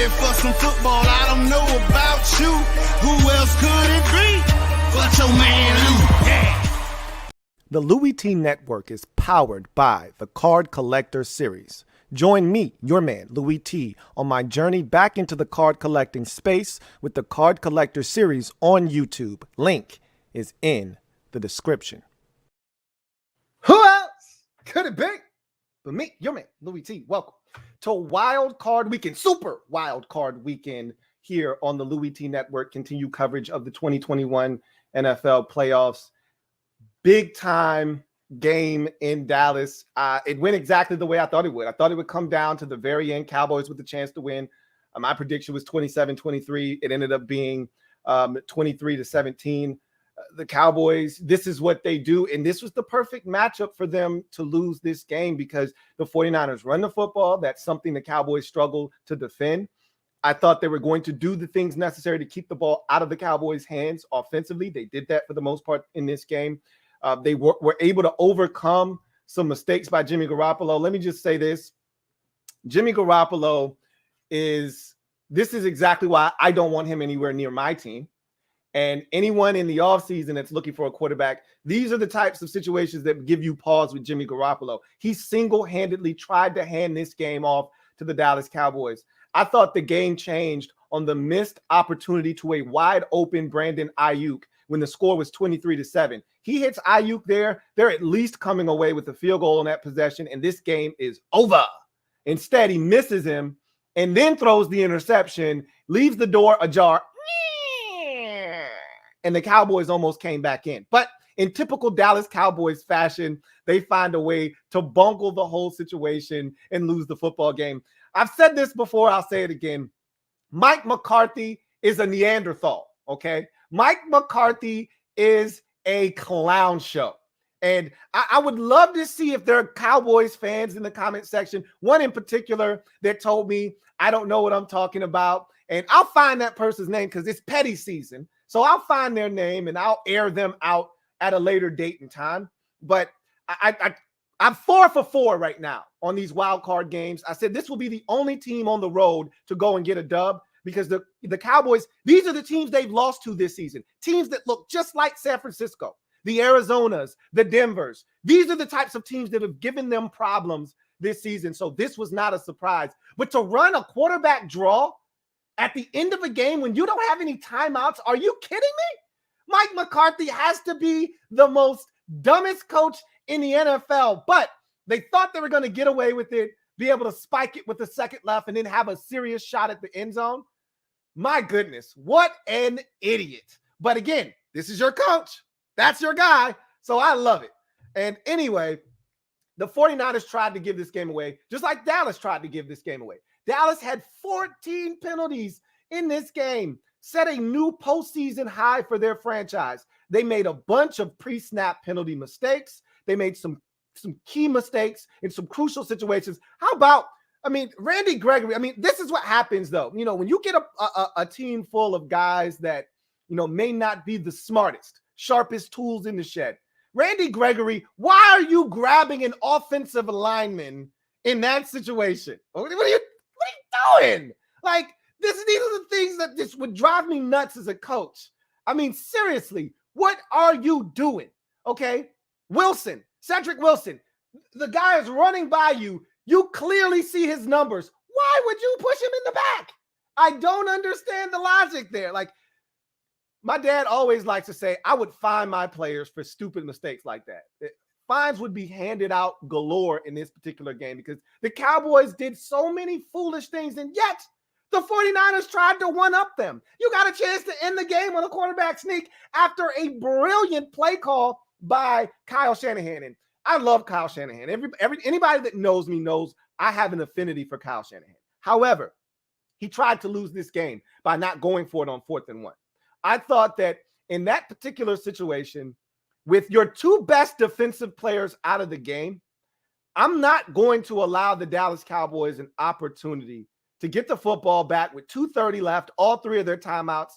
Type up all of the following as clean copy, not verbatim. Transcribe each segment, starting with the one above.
ready for some football. I don't know about you. Who else could it be but your man Lou? Yeah. The LouieTeeNetwork is powered by the Card Collector Series. Join me, your man, Louie T, on my journey back into the card collecting space with the Card Collector Series on YouTube. Link is in the description. Who else could it be but me, your man, Louie T? Welcome to Wild Card Weekend, Super Wild Card Weekend here on the LouieTeeNetwork. Continue coverage of the 2021 NFL playoffs. Big time game in Dallas. It went exactly the way I thought it would. I thought it would come down to the very end. Cowboys with the chance to win. My prediction was 27-23. It ended up being 23-17. The Cowboys, this is what they do. And this was the perfect matchup for them to lose this game because the 49ers run the football. That's something the Cowboys struggle to defend. I thought they were going to do the things necessary to keep the ball out of the Cowboys' hands offensively. They did that for the most part in this game. They were able to overcome some mistakes by Jimmy Garoppolo. Let me just say this. Jimmy Garoppolo this is exactly why I don't want him anywhere near my team. And anyone in the offseason that's looking for a quarterback, these are the types of situations that give you pause with Jimmy Garoppolo. He single-handedly tried to hand this game off to the Dallas Cowboys. I thought the game changed on the missed opportunity to a wide-open Brandon Ayuk when the score was 23-7. He hits Ayuk there. They're at least coming away with a field goal on that possession, and this game is over. Instead, he misses him and then throws the interception, leaves the door ajar, and the Cowboys almost came back in. But in typical Dallas Cowboys fashion, they find a way to bungle the whole situation and lose the football game. I've said this before. I'll say it again. Mike McCarthy is a Neanderthal, okay? Mike McCarthy is a clown show. And I would love to see if there are Cowboys fans in the comment section, one in particular that told me, I don't know what I'm talking about. And I'll find that person's name because it's petty season. So I'll find their name and I'll air them out at a later date and time. But I'm 4 for 4 right now on these wild card games. I said this will be the only team on the road to go and get a dub because the Cowboys, these are the teams they've lost to this season. Teams that look just like San Francisco, the Arizonas, the Denvers. These are the types of teams that have given them problems this season. So this was not a surprise. But to run a quarterback draw at the end of a game when you don't have any timeouts, are you kidding me? Mike McCarthy has to be the most dumbest coach in the NFL, but they thought they were going to get away with it, be able to spike it with a second left, and then have a serious shot at the end zone. My goodness, what an idiot. But again, this is your coach. That's your guy. So I love it. And anyway, the 49ers tried to give this game away, just like Dallas tried to give this game away. Dallas had 14 penalties in this game, set a new postseason high for their franchise. They made a bunch of pre-snap penalty mistakes. They made some key mistakes in some crucial situations. How about, Randy Gregory? This is what happens, though. When you get a team full of guys that, may not be the smartest, sharpest tools in the shed. Randy Gregory, why are you grabbing an offensive lineman in that situation? What are you doing? Like, these are the things that just would drive me nuts as a coach. Seriously, what are you doing? Okay, Cedric Wilson, the guy is running by you. You clearly see his numbers. Why would you push him in the back? I don't understand the logic there. Like, my dad always likes to say, I would fine my players for stupid mistakes like that. Fines would be handed out galore in this particular game because the Cowboys did so many foolish things, and yet the 49ers tried to one-up them. You got a chance to end the game on a quarterback sneak after a brilliant play call by Kyle Shanahan. And I love Kyle Shanahan. Anybody that knows me knows I have an affinity for Kyle Shanahan. However, he tried to lose this game by not going for it on 4th and 1. I thought that in that particular situation, with your two best defensive players out of the game, I'm not going to allow the Dallas Cowboys an opportunity to get the football back with 2:30 left, all 3 of their timeouts.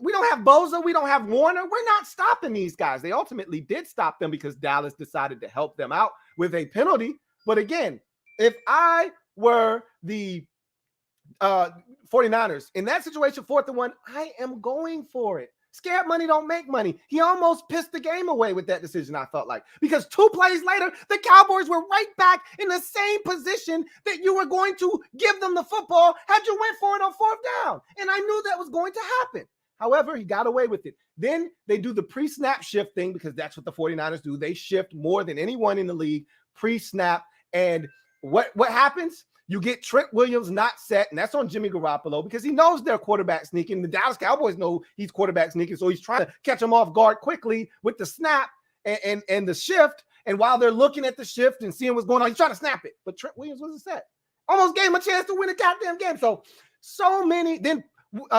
We don't have Bosa. We don't have Warner. We're not stopping these guys. They ultimately did stop them because Dallas decided to help them out with a penalty. But again, if I were the 49ers. In that situation, 4th and 1, I am going for it. Scared money don't make money. He almost pissed the game away with that decision, I felt like. Because 2 plays later, the Cowboys were right back in the same position that you were going to give them the football had you went for it on 4th down. And I knew that was going to happen. However, he got away with it. Then they do the pre-snap shift thing because that's what the 49ers do. They shift more than anyone in the league pre-snap. And what happens? You get Trent Williams not set, and that's on Jimmy Garoppolo because he knows they're quarterback sneaking. The Dallas Cowboys know he's quarterback sneaking, so he's trying to catch him off guard quickly with the snap and the shift. And while they're looking at the shift and seeing what's going on, he's trying to snap it. But Trent Williams wasn't set. Almost gave him a chance to win a goddamn game. So many. Then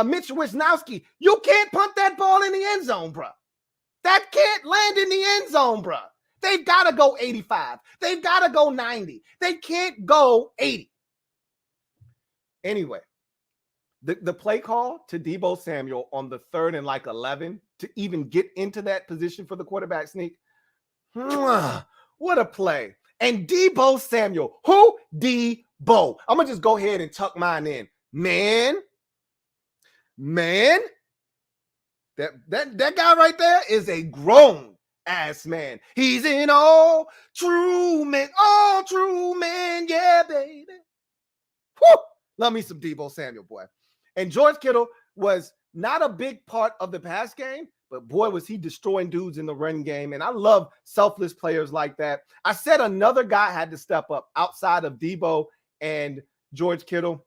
Mitch Wisnowski, you can't punt that ball in the end zone, bro. That can't land in the end zone, bro. They've got to go 85. They've got to go 90. They can't go 80. Anyway, the play call to Deebo Samuel on the 3rd and 11 to even get into that position for the quarterback sneak. What a play. And Deebo Samuel, who? Deebo. I'm going to just go ahead and tuck mine in. Man, that guy right there is a grown ass man. He's an all true man, yeah, baby. Woo! Love me some Deebo Samuel, boy. And George Kittle was not a big part of the pass game, but boy, was he destroying dudes in the run game. And I love selfless players like that. I said another guy had to step up outside of Deebo and George Kittle.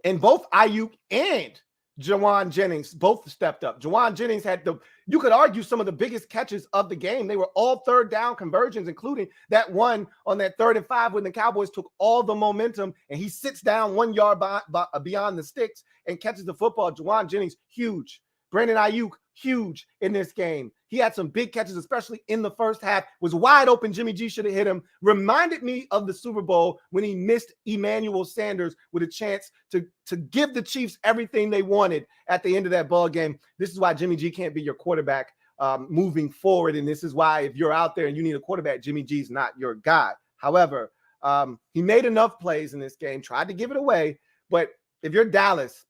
And both Ayuk and Jawan Jennings both stepped up. Jawan Jennings had you could argue some of the biggest catches of the game. They were all 3rd down conversions, including that one on that 3rd and 5 when the Cowboys took all the momentum and he sits down 1 yard beyond the sticks and catches the football. Jawan Jennings, huge. Brandon Ayuk, huge in this game. He had some big catches, especially in the first half. Was wide open. Jimmy G should have hit him. Reminded me of the Super Bowl when he missed Emmanuel Sanders with a chance to give the Chiefs everything they wanted at the end of that ball game. This is why Jimmy G can't be your quarterback moving forward. And this is why if you're out there and you need a quarterback, Jimmy G's not your guy. However, he made enough plays in this game, tried to give it away. But if you're Dallas,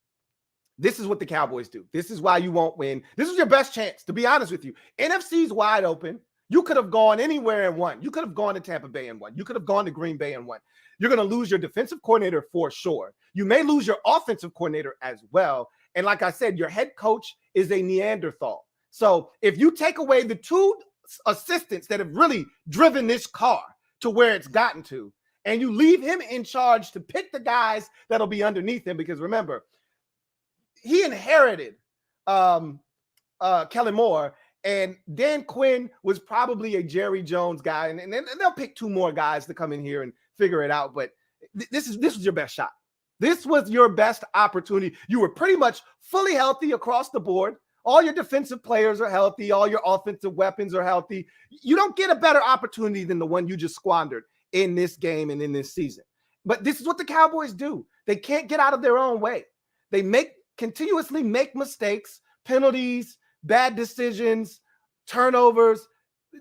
this is what the Cowboys do. This is why you won't win. This is your best chance, to be honest with you. NFC's wide open. You could have gone anywhere and won. You could have gone to Tampa Bay and won. You could have gone to Green Bay and won. You're going to lose your defensive coordinator for sure. You may lose your offensive coordinator as well. And like I said, your head coach is a Neanderthal. So if you take away the 2 assistants that have really driven this car to where it's gotten to, and you leave him in charge to pick the guys that'll be underneath him, because remember, he inherited Kellen Moore, and Dan Quinn was probably a Jerry Jones guy, and they'll pick 2 more guys to come in here and figure it out. But this was your best shot. This was your best opportunity. You were pretty much fully healthy across the board. All your defensive players are healthy. All your offensive weapons are healthy. You don't get a better opportunity than the one you just squandered in this game and in this season. But this is what the Cowboys do. They can't get out of their own way. They continuously make mistakes, penalties, bad decisions, turnovers.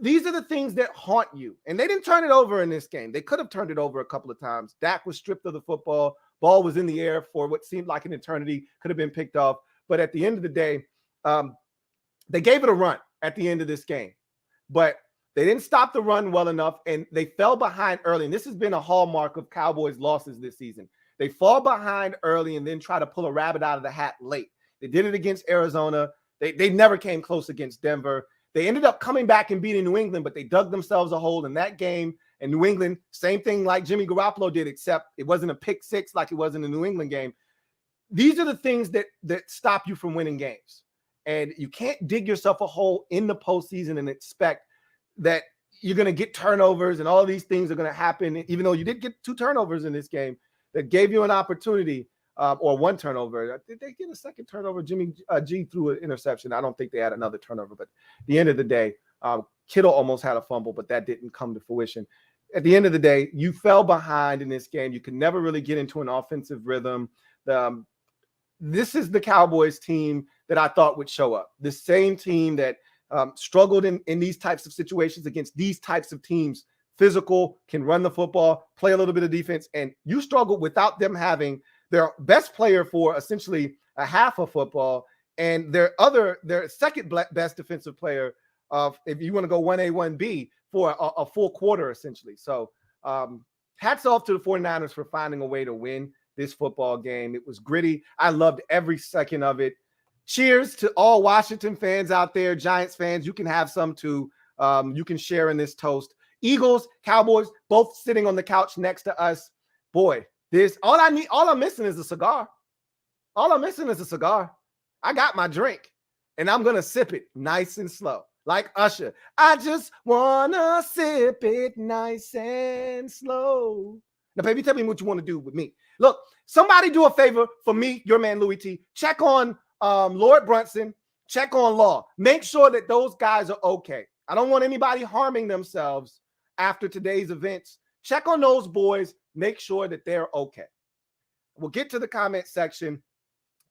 These are the things that haunt you. And they didn't turn it over in this game. They could have turned it over a couple of times. Dak was stripped of the football. Ball was in the air for what seemed like an eternity. Could have been picked off. But at the end of the day, they gave it a run at the end of this game. But they didn't stop the run well enough, and they fell behind early. And this has been a hallmark of Cowboys' losses this season. They fall behind early and then try to pull a rabbit out of the hat late. They did it against Arizona. They never came close against Denver. They ended up coming back and beating New England, but they dug themselves a hole in that game. And New England, same thing like Jimmy Garoppolo did, except it wasn't a pick 6 like it was in the New England game. These are the things that stop you from winning games. And you can't dig yourself a hole in the postseason and expect that you're going to get turnovers and all these things are going to happen, even though you did get 2 turnovers in this game that gave you an opportunity, or 1 turnover. Did they get a second turnover? Jimmy G threw an interception. I don't think they had another turnover, but at the end of the day, Kittle almost had a fumble, but that didn't come to fruition. At the end of the day, you fell behind in this game. You could never really get into an offensive rhythm. This is the Cowboys team that I thought would show up. The same team that struggled in these types of situations against these types of teams. Physical, can run the football, play a little bit of defense, and you struggled without them having their best player for essentially a half of football, and their second best defensive player of, if you want to go 1A, 1B, for a full quarter, essentially. So hats off to the 49ers for finding a way to win this football game. It was gritty. I loved every second of it. Cheers to all Washington fans out there, Giants fans. You can have some too. You can share in this toast. Eagles, Cowboys, both sitting on the couch next to us. Boy, all I'm missing is a cigar. All I'm missing is a cigar. I got my drink, and I'm going to sip it nice and slow. Like Usher, I just want to sip it nice and slow. Now, baby, tell me what you want to do with me. Look, somebody do a favor for me, your man Louie T. Check on Lord Brunson. Check on Law. Make sure that those guys are okay. I don't want anybody harming themselves after today's events. Check on those boys. Make sure that they're okay. We'll get to the comment section.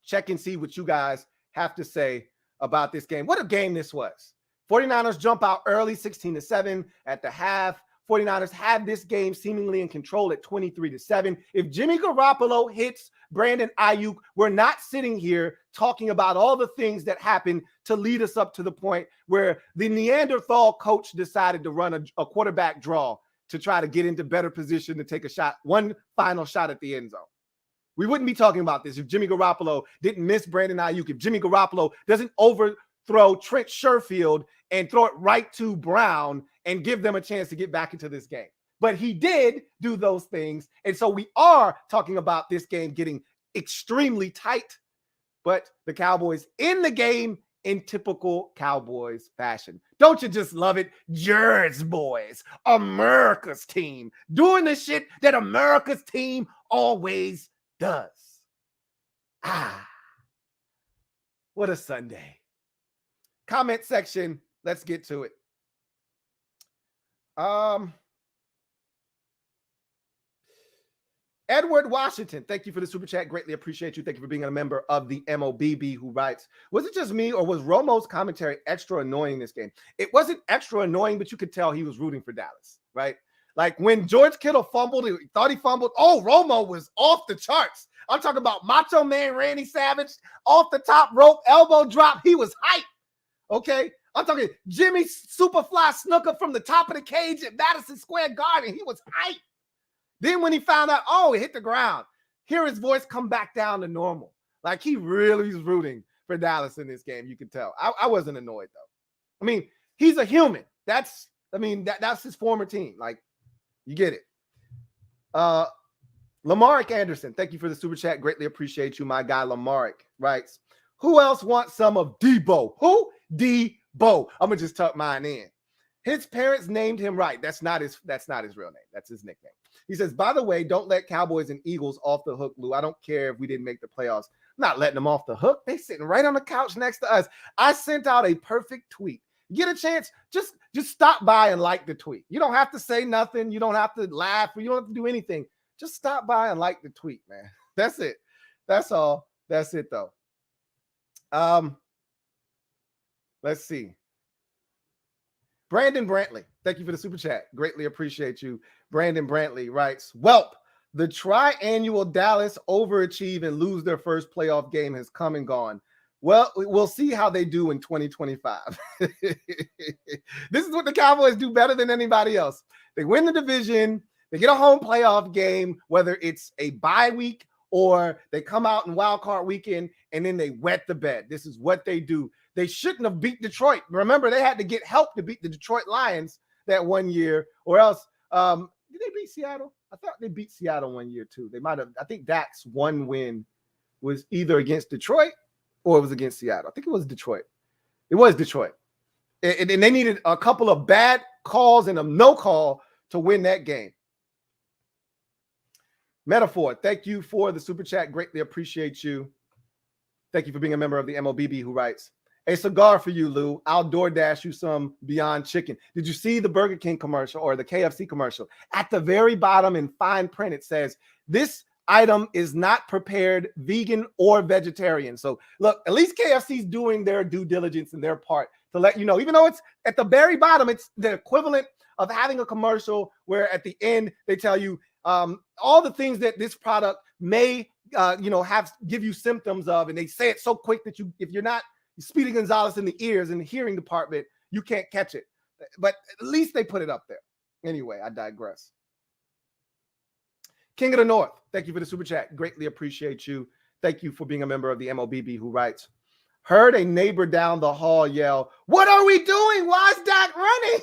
Check and see what you guys have to say about this game. What a game this was. 49ers jump out early, 16-7 at the half. 49ers have this game seemingly in control at 23-7. If Jimmy Garoppolo hits Brandon Ayuk, we're not sitting here talking about all the things that happened to lead us up to the point where the Neanderthal coach decided to run a quarterback draw to try to get into better position to take a shot, one final shot at the end zone. We wouldn't be talking about this if Jimmy Garoppolo didn't miss Brandon Ayuk, if Jimmy Garoppolo doesn't overthrow Trent Sherfield and throw it right to Brown and give them a chance to get back into this game. But he did do those things. And so we are talking about this game getting extremely tight, but the Cowboys in the game in typical Cowboys fashion. Don't you just love it? Jerry's boys, America's team, doing the shit that America's team always does. What a Sunday. Comment section. Let's get to it. Edward Washington, thank you for the super chat. Greatly appreciate you. Thank you for being a member of the MOBB, who writes, was it just me or was Romo's commentary extra annoying this game? It wasn't extra annoying, but you could tell he was rooting for Dallas, right? Like when George Kittle fumbled, he thought he fumbled. Oh, Romo was off the charts. I'm talking about Macho Man Randy Savage, off the top rope, elbow drop. He was hyped, okay? I'm talking Jimmy Superfly Snuka from the top of the cage at Madison Square Garden. He was hyped. Then when he found out, oh, it hit the ground, hear his voice come back down to normal. Like he really is rooting for Dallas in this game. You can tell. I wasn't annoyed though. I mean, he's a human. That's his former team. Like, you get it. Lamarick Anderson, thank you for the super chat. Greatly appreciate you. My guy Lamarick writes, who else wants some of Debo? Who? Debo. I'm gonna just tuck mine in. His parents named him right. That's not his real name. That's his nickname. He says, by the way, don't let Cowboys and Eagles off the hook, Lou. I don't care if we didn't make the playoffs. I'm not letting them off the hook. They sitting right on the couch next to us. I sent out a perfect tweet. Get a chance, just stop by and like the tweet. You don't have to say nothing. You don't have to laugh. Or you don't have to do anything. Just stop by and like the tweet, man. That's it. That's all. That's it, though. Let's see. Brandon Brantley, thank you for the super chat. Greatly appreciate you. Brandon Brantley writes, Welp, the triannual Dallas overachieve and lose their first playoff game has come and gone. Well, we'll see how they do in 2025. This is what the Cowboys do better than anybody else. They win the division. They get a home playoff game, whether it's a bye week or they come out in Wildcard Weekend and then they wet the bed. This is what they do. They shouldn't have beat Detroit. Remember, they had to get help to beat the Detroit Lions that one year, or else did they beat Seattle? I thought they beat Seattle one year too. They might have. I think Dak's one win was either against Detroit or it was against Seattle. I think it was Detroit. It was Detroit. And they needed a couple of bad calls and a no call to win that game. Metaphor, thank you for the super chat. Greatly appreciate you. Thank you for being a member of the MOBB, who writes, a cigar for you, Lou. I'll DoorDash you some Beyond Chicken. Did you see the Burger King commercial or the KFC commercial? At the very bottom in fine print, it says, this item is not prepared vegan or vegetarian. So look, at least KFC's doing their due diligence and their part to let you know, even though it's at the very bottom, it's the equivalent of having a commercial where at the end they tell you all the things that this product may give you symptoms of, and they say it so quick that if you're not Speedy Gonzalez in the ears and the hearing department, you can't catch it. But at least they put it up there. Anyway, I digress. King of the North, thank you for the super chat. Greatly appreciate you. Thank you for being a member of the MOBB, who writes, heard a neighbor down the hall yell, "What are we doing? Why is Dak running?"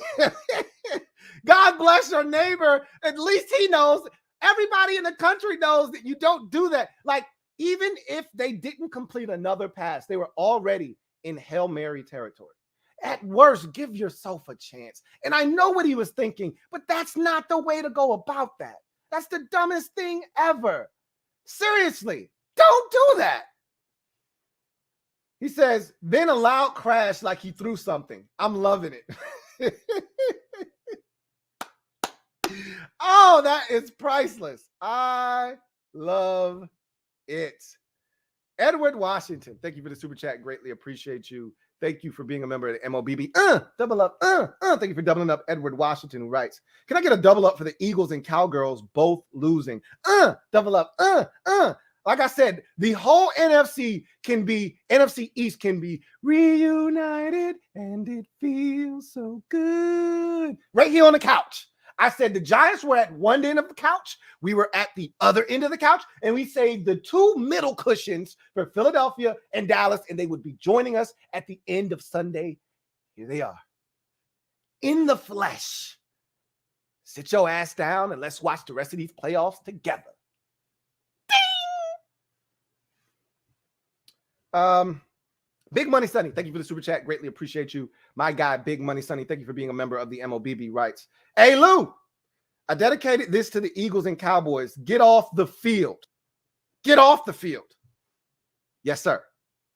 God bless your neighbor. At least he knows. Everybody in the country knows that you don't do that. Like, even if they didn't complete another pass, they were already in Hail Mary territory. At worst, give yourself a chance. And I know what he was thinking, but that's not the way to go about that. That's the dumbest thing ever. Seriously, don't do that. He says, then a loud crash like he threw something. I'm loving it. Oh, that is priceless. I love it. Edward Washington, thank you for the super chat. Greatly appreciate you. Thank you for being a member of the MOBB. Double up. Thank you for doubling up. Edward Washington, who writes, can I get a double up for the Eagles and Cowgirls both losing? Double up. Like I said, the whole NFC East can be reunited, and it feels so good. Right here on the couch. I said the Giants were at one end of the couch. We were at the other end of the couch, and we saved the two middle cushions for Philadelphia and Dallas, and they would be joining us at the end of Sunday. Here they are. In the flesh. Sit your ass down and let's watch the rest of these playoffs together. Ding! Big Money Sonny, thank you for the super chat. Greatly appreciate you. My guy, Big Money Sonny, thank you for being a member of the MOBB, writes, hey, Lou, I dedicated this to the Eagles and Cowboys. Get off the field. Get off the field. Yes, sir.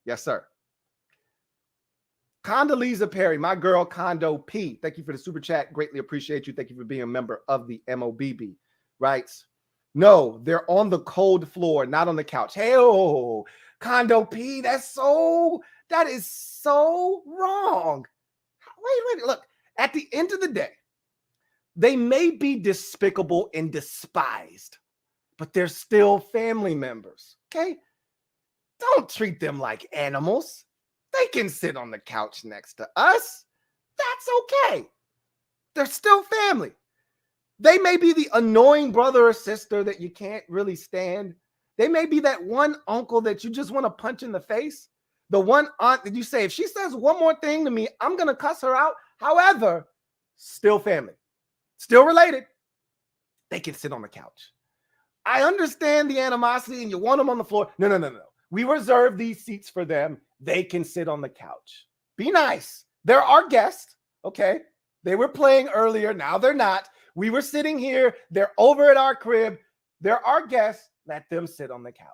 Yes, sir. Condoleezza Perry, my girl Condo P, thank you for the super chat. Greatly appreciate you. Thank you for being a member of the MOBB, writes, no, they're on the cold floor, not on the couch. Hey, oh, Condo P, that is so wrong. Wait, look, at the end of the day, they may be despicable and despised, but they're still family members, okay? Don't treat them like animals. They can sit on the couch next to us. That's okay. They're still family. They may be the annoying brother or sister that you can't really stand. They may be that one uncle that you just want to punch in the face. The one aunt that you say, if she says one more thing to me, I'm going to cuss her out. However, still family, still related. They can sit on the couch. I understand the animosity and you want them on the floor. No. We reserve these seats for them. They can sit on the couch. Be nice. They're our guests, okay? They were playing earlier. Now they're not. We were sitting here. They're over at our crib. They're our guests. Let them sit on the couch.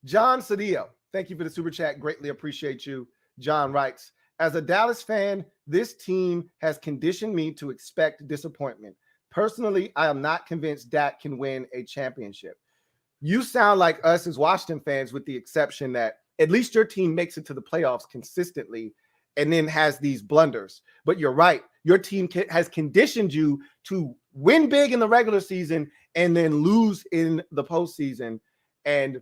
John Cedillo, thank you for the super chat. Greatly appreciate you. John writes, as a Dallas fan, this team has conditioned me to expect disappointment. Personally, I am not convinced Dak can win a championship. You sound like us as Washington fans, with the exception that at least your team makes it to the playoffs consistently and then has these blunders. But you're right. Your team has conditioned you to win big in the regular season and then lose in the postseason. And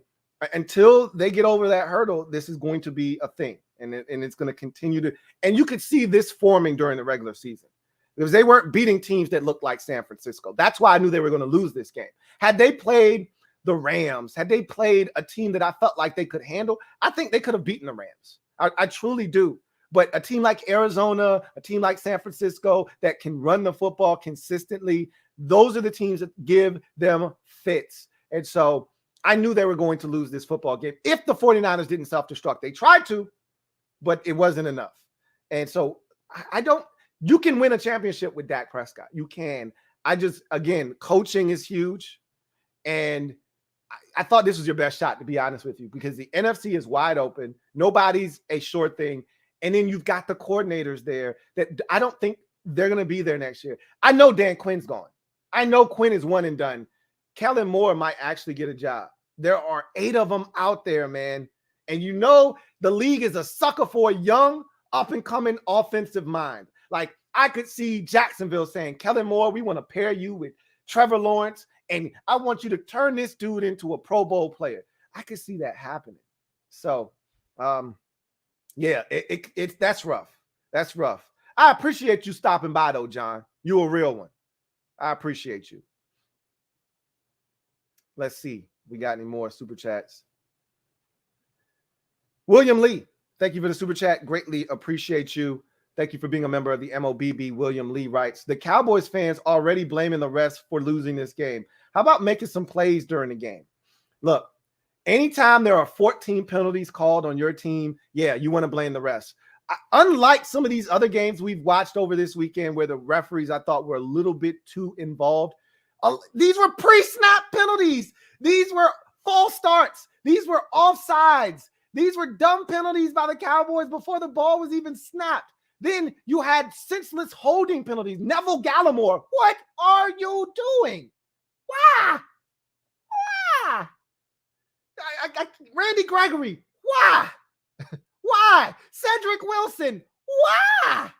until they get over that hurdle, this is going to be a thing. And it's going to continue to. And you could see this forming during the regular season because they weren't beating teams that looked like San Francisco. That's why I knew they were going to lose this game. Had they played the Rams, had they played a team that I felt like they could handle, I think they could have beaten the Rams. I truly do. But a team like Arizona, a team like San Francisco that can run the football consistently, those are the teams that give them fits. And so I knew they were going to lose this football game if the 49ers didn't self-destruct. They tried to, but it wasn't enough. And so you can win a championship with Dak Prescott. You can. Again, coaching is huge. And I thought this was your best shot, to be honest with you, because the NFC is wide open. Nobody's a sure thing. And then you've got the coordinators there that I don't think they're going to be there next year. I know Dan Quinn's gone. I know Quinn is one and done. Kellen Moore might actually get a job. There are 8 of them out there, man. And you know the league is a sucker for a young, up-and-coming offensive mind. Like, I could see Jacksonville saying, Kellen Moore, we want to pair you with Trevor Lawrence and I want you to turn this dude into a Pro Bowl player. I could see that happening. So, yeah, that's rough. That's rough. I appreciate you stopping by, though, John. You a real one. I appreciate you. Let's see. We got any more super chats? William Lee, thank you for the super chat. Greatly appreciate you. Thank you for being a member of the MOBB. William Lee writes, the Cowboys fans already blaming the refs for losing this game. How about making some plays during the game? Look, anytime there are 14 penalties called on your team, yeah, you want to blame the refs. Unlike some of these other games we've watched over this weekend where the referees, I thought, were a little bit too involved. These were pre-snap penalties. These were false starts. These were offsides. These were dumb penalties by the Cowboys before the ball was even snapped. Then you had senseless holding penalties. Neville Gallimore, what are you doing? Why? Why? Randy Gregory, why? Why? Cedric Wilson, why?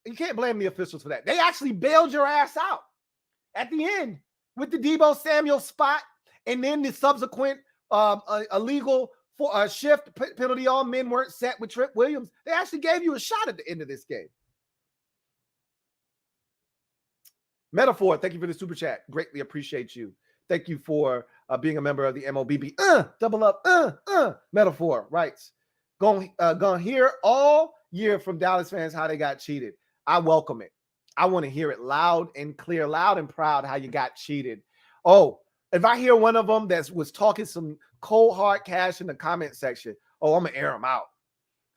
You can't blame the officials for that. They actually bailed your ass out at the end with the Deebo Samuel spot and then the subsequent illegal shift penalty. All men weren't set with Trip Williams. They actually gave you a shot at the end of this game. Metaphor, thank you for the super chat. Greatly appreciate you. Thank you for being a member of the MOBB. Double up. Metaphor writes, gonna hear all year from Dallas fans how they got cheated. I welcome it. I want to hear it loud and clear, loud and proud how you got cheated. Oh, if I hear one of them that was talking some cold hard cash in the comment section, oh, I'm going to air them out.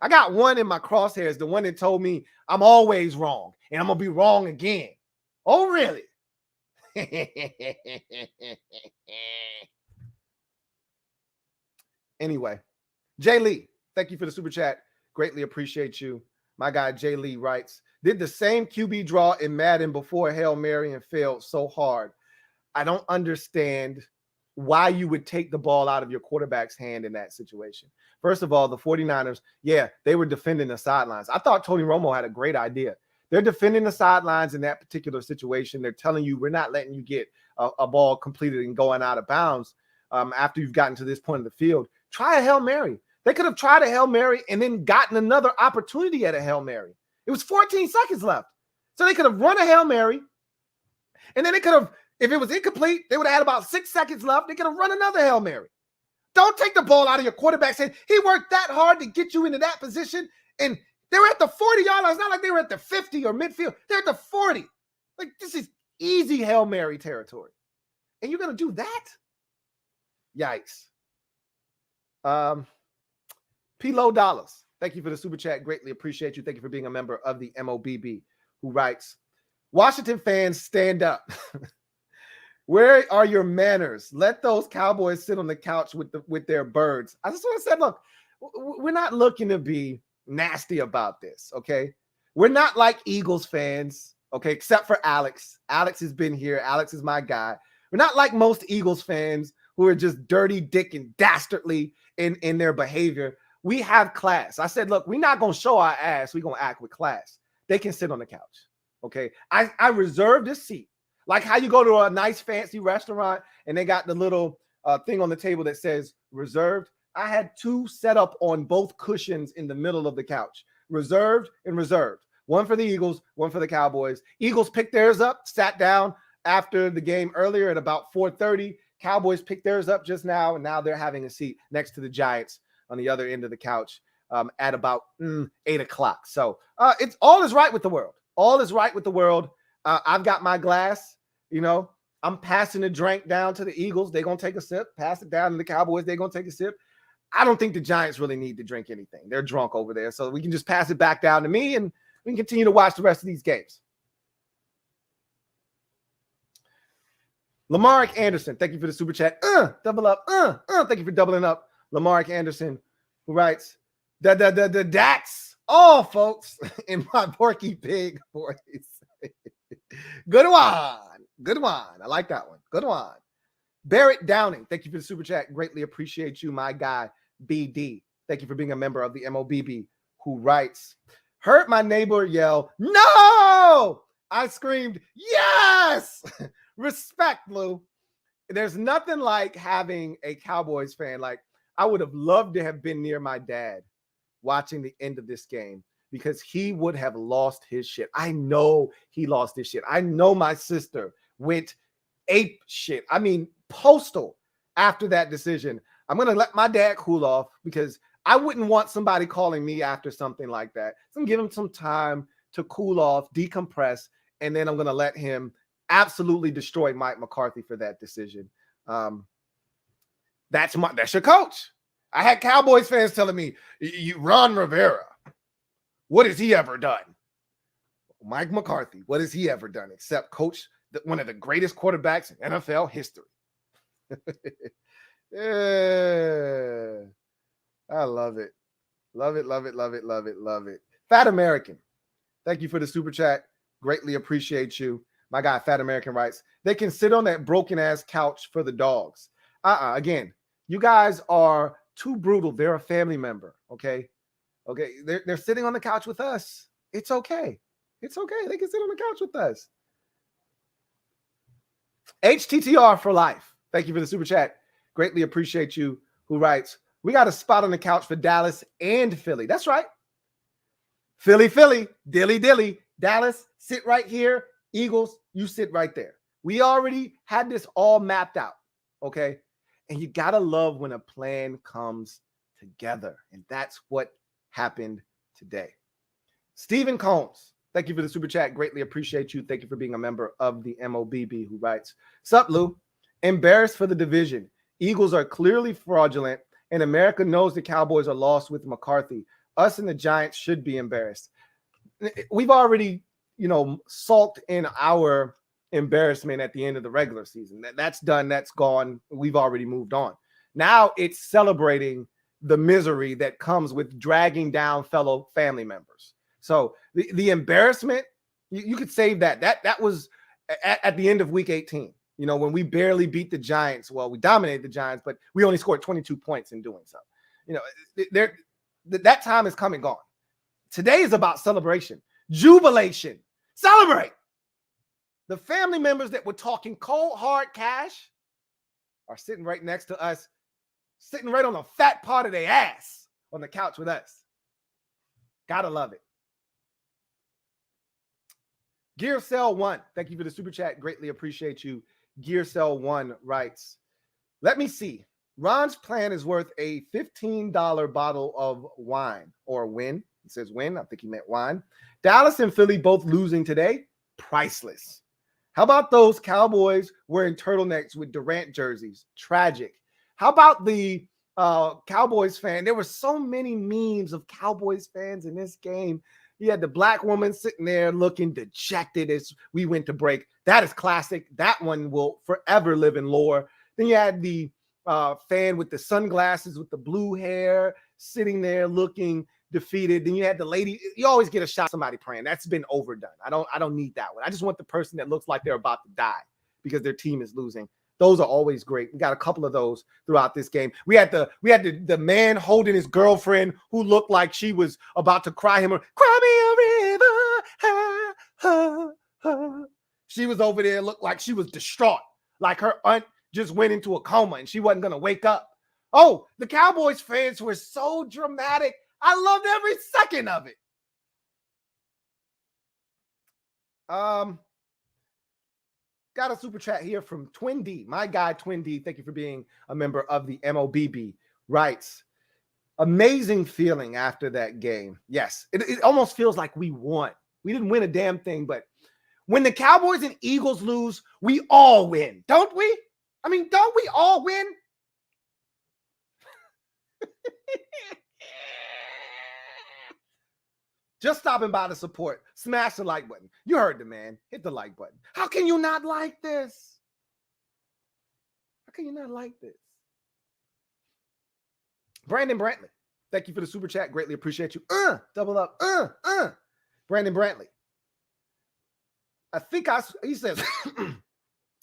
I got one in my crosshairs, the one that told me I'm always wrong and I'm going to be wrong again. Oh, really? Anyway, Jay Lee, thank you for the super chat. Greatly appreciate you. My guy Jay Lee writes, did the same QB draw in Madden before Hail Mary and failed so hard. I don't understand why you would take the ball out of your quarterback's hand in that situation. First of all, the 49ers, yeah, they were defending the sidelines. I thought Tony Romo had a great idea. They're defending the sidelines in that particular situation. They're telling you, we're not letting you get a ball completed and going out of bounds after you've gotten to this point of the field. Try a Hail Mary. They could have tried a Hail Mary and then gotten another opportunity at a Hail Mary. It was 14 seconds left. So they could have run a Hail Mary, and then they could have, if it was incomplete, they would have had about 6 seconds left. They could have run another Hail Mary. Don't take the ball out of your quarterback's hand. He worked that hard to get you into that position, and they were at the 40-yard line. It's not like they were at the 50 or midfield. They're at the 40. Like, this is easy Hail Mary territory. And you're going to do that? Yikes. P. Low Dollars, thank you for the super chat. Greatly appreciate you. Thank you for being a member of the MOBB, who writes, Washington fans, stand up. Where are your manners? Let those Cowboys sit on the couch with their birds. I just want to say, look, we're not looking to be nasty about this, okay? We're not like Eagles fans, okay, except for Alex. Alex has been here. Alex is my guy. We're not like most Eagles fans who are just dirty, dick, and dastardly in their behavior. We have class. I said, look, we're not going to show our ass. We're going to act with class. They can sit on the couch, okay? I reserved this seat. Like how you go to a nice fancy restaurant and they got the little thing on the table that says reserved. I had two set up on both cushions in the middle of the couch, reserved and reserved. One for the Eagles, one for the Cowboys. Eagles picked theirs up, sat down after the game earlier at about 4:30. Cowboys picked theirs up just now, and now they're having a seat next to the Giants on the other end of the couch at about 8 o'clock. So it's all is right with the world. All is right with the world. I've got my glass. You know, I'm passing the drink down to the Eagles. They're going to take a sip. Pass it down to the Cowboys. They're going to take a sip. I don't think the Giants really need to drink anything. They're drunk over there. So we can just pass it back down to me, and we can continue to watch the rest of these games. Lamarick Anderson, thank you for the super chat. Double up. Thank you for doubling up. Lamarick Anderson, who writes, the Dax. Oh, folks, in my Porky Pig voice. Good one. Good one. I like that one. Good one. Barrett Downing, thank you for the super chat. Greatly appreciate you, my guy, BD. Thank you for being a member of the MOBB, who writes, heard my neighbor yell, no! I screamed, yes! Respect, Lou. There's nothing like having a Cowboys fan. Like, I would have loved to have been near my dad watching the end of this game because he would have lost his shit. I know he lost his shit. I know my sister went ape shit. I mean, postal after that decision. I'm going to let my dad cool off because I wouldn't want somebody calling me after something like that. So I'm giving him some time to cool off, decompress, and then I'm going to let him absolutely destroy Mike McCarthy for that decision. That's your coach. I had Cowboys fans telling me, Ron Rivera, what has he ever done? Mike McCarthy, what has he ever done except coach one of the greatest quarterbacks in NFL history? Yeah. I love it. Love it, love it, love it, love it, love it. Fat American, thank you for the super chat. Greatly appreciate you. My guy, Fat American writes, they can sit on that broken-ass couch for the dogs. Again, you guys are too brutal. They're a family member, okay? Okay, they're sitting on the couch with us. It's okay. It's okay. They can sit on the couch with us. HTTR for life. Thank you for the super chat. Greatly appreciate you. Who writes, we got a spot on the couch for Dallas and Philly. That's right. Philly, dilly. Dallas, sit right here. Eagles, you sit right there. We already had this all mapped out, okay? And you got to love when a plan comes together. And that's what happened today. Stephen Combs, thank you for the super chat. Greatly appreciate you. Thank you for being a member of the MOBB, who writes, sup, Lou? Embarrassed for the division. Eagles are clearly fraudulent, and America knows the Cowboys are lost with McCarthy. Us and the Giants should be embarrassed. We've already, sulked in our embarrassment at the end of the regular season. That's done. That's gone. We've already moved on. Now it's celebrating the misery that comes with dragging down fellow family members. So the embarrassment, you could save that. That was at the end of week 18. When we barely beat the Giants. Well, we dominated the Giants, but we only scored 22 points in doing so. That time is come and gone. Today is about celebration, jubilation. Celebrate. The family members that were talking cold, hard cash are sitting right next to us, sitting right on the fat part of their ass on the couch with us. Gotta love it. Gearcell 1, thank you for the super chat. Greatly appreciate you. Gearcell 1 writes, let me see. Ron's plan is worth a $15 bottle of wine or win. He says win. I think he meant wine. Dallas and Philly both losing today. Priceless. How about those Cowboys wearing turtlenecks with Durant jerseys? Tragic. How about the Cowboys fan? There were so many memes of Cowboys fans in this game. You had the black woman sitting there looking dejected as we went to break. That is classic. That one will forever live in lore. Then you had the fan with the sunglasses with the blue hair sitting there looking defeated. Then you had the lady. You always get a shot of somebody praying. That's been overdone. I don't need that one. I just want the person that looks like they're about to die because their team is losing. Those are always great. We got a couple of those throughout this game. We had the man holding his girlfriend who looked like she was about to cry him. Cry me a river. Ha, ha, ha. She was over there, looked like she was distraught, like her aunt just went into a coma and she wasn't gonna wake up. Oh, the Cowboys fans were so dramatic. I loved every second of it. Got a super chat here from Twin D. My guy, Twin D, thank you for being a member of the MOBB. Writes, amazing feeling after that game. Yes, it almost feels like we won. We didn't win a damn thing, but when the Cowboys and Eagles lose, we all win, don't we? I mean, don't we all win? Just stopping by to support. Smash the like button. You heard the man. Hit the like button. How can you not like this? How can you not like this? Brandon Brantley, thank you for the super chat. Greatly appreciate you. Double up. Brandon Brantley. He says,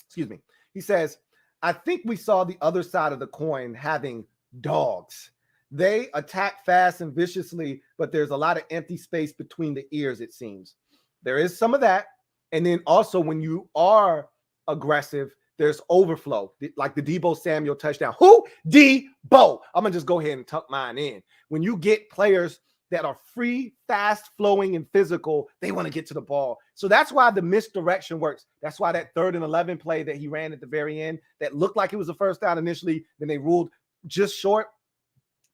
excuse me. He says, I think we saw the other side of the coin having dogs. They attack fast and viciously, but there's a lot of empty space between the ears, it seems. There is some of that. And then also when you are aggressive. There's overflow, like the Deebo Samuel touchdown. Who? Debo. I'm going to just go ahead and tuck mine in. When you get players that are free, fast flowing, and physical, they want to get to the ball. So that's why the misdirection works. That's why that 3rd and 11 play that he ran at the very end that looked like it was a first down initially, then they ruled just short.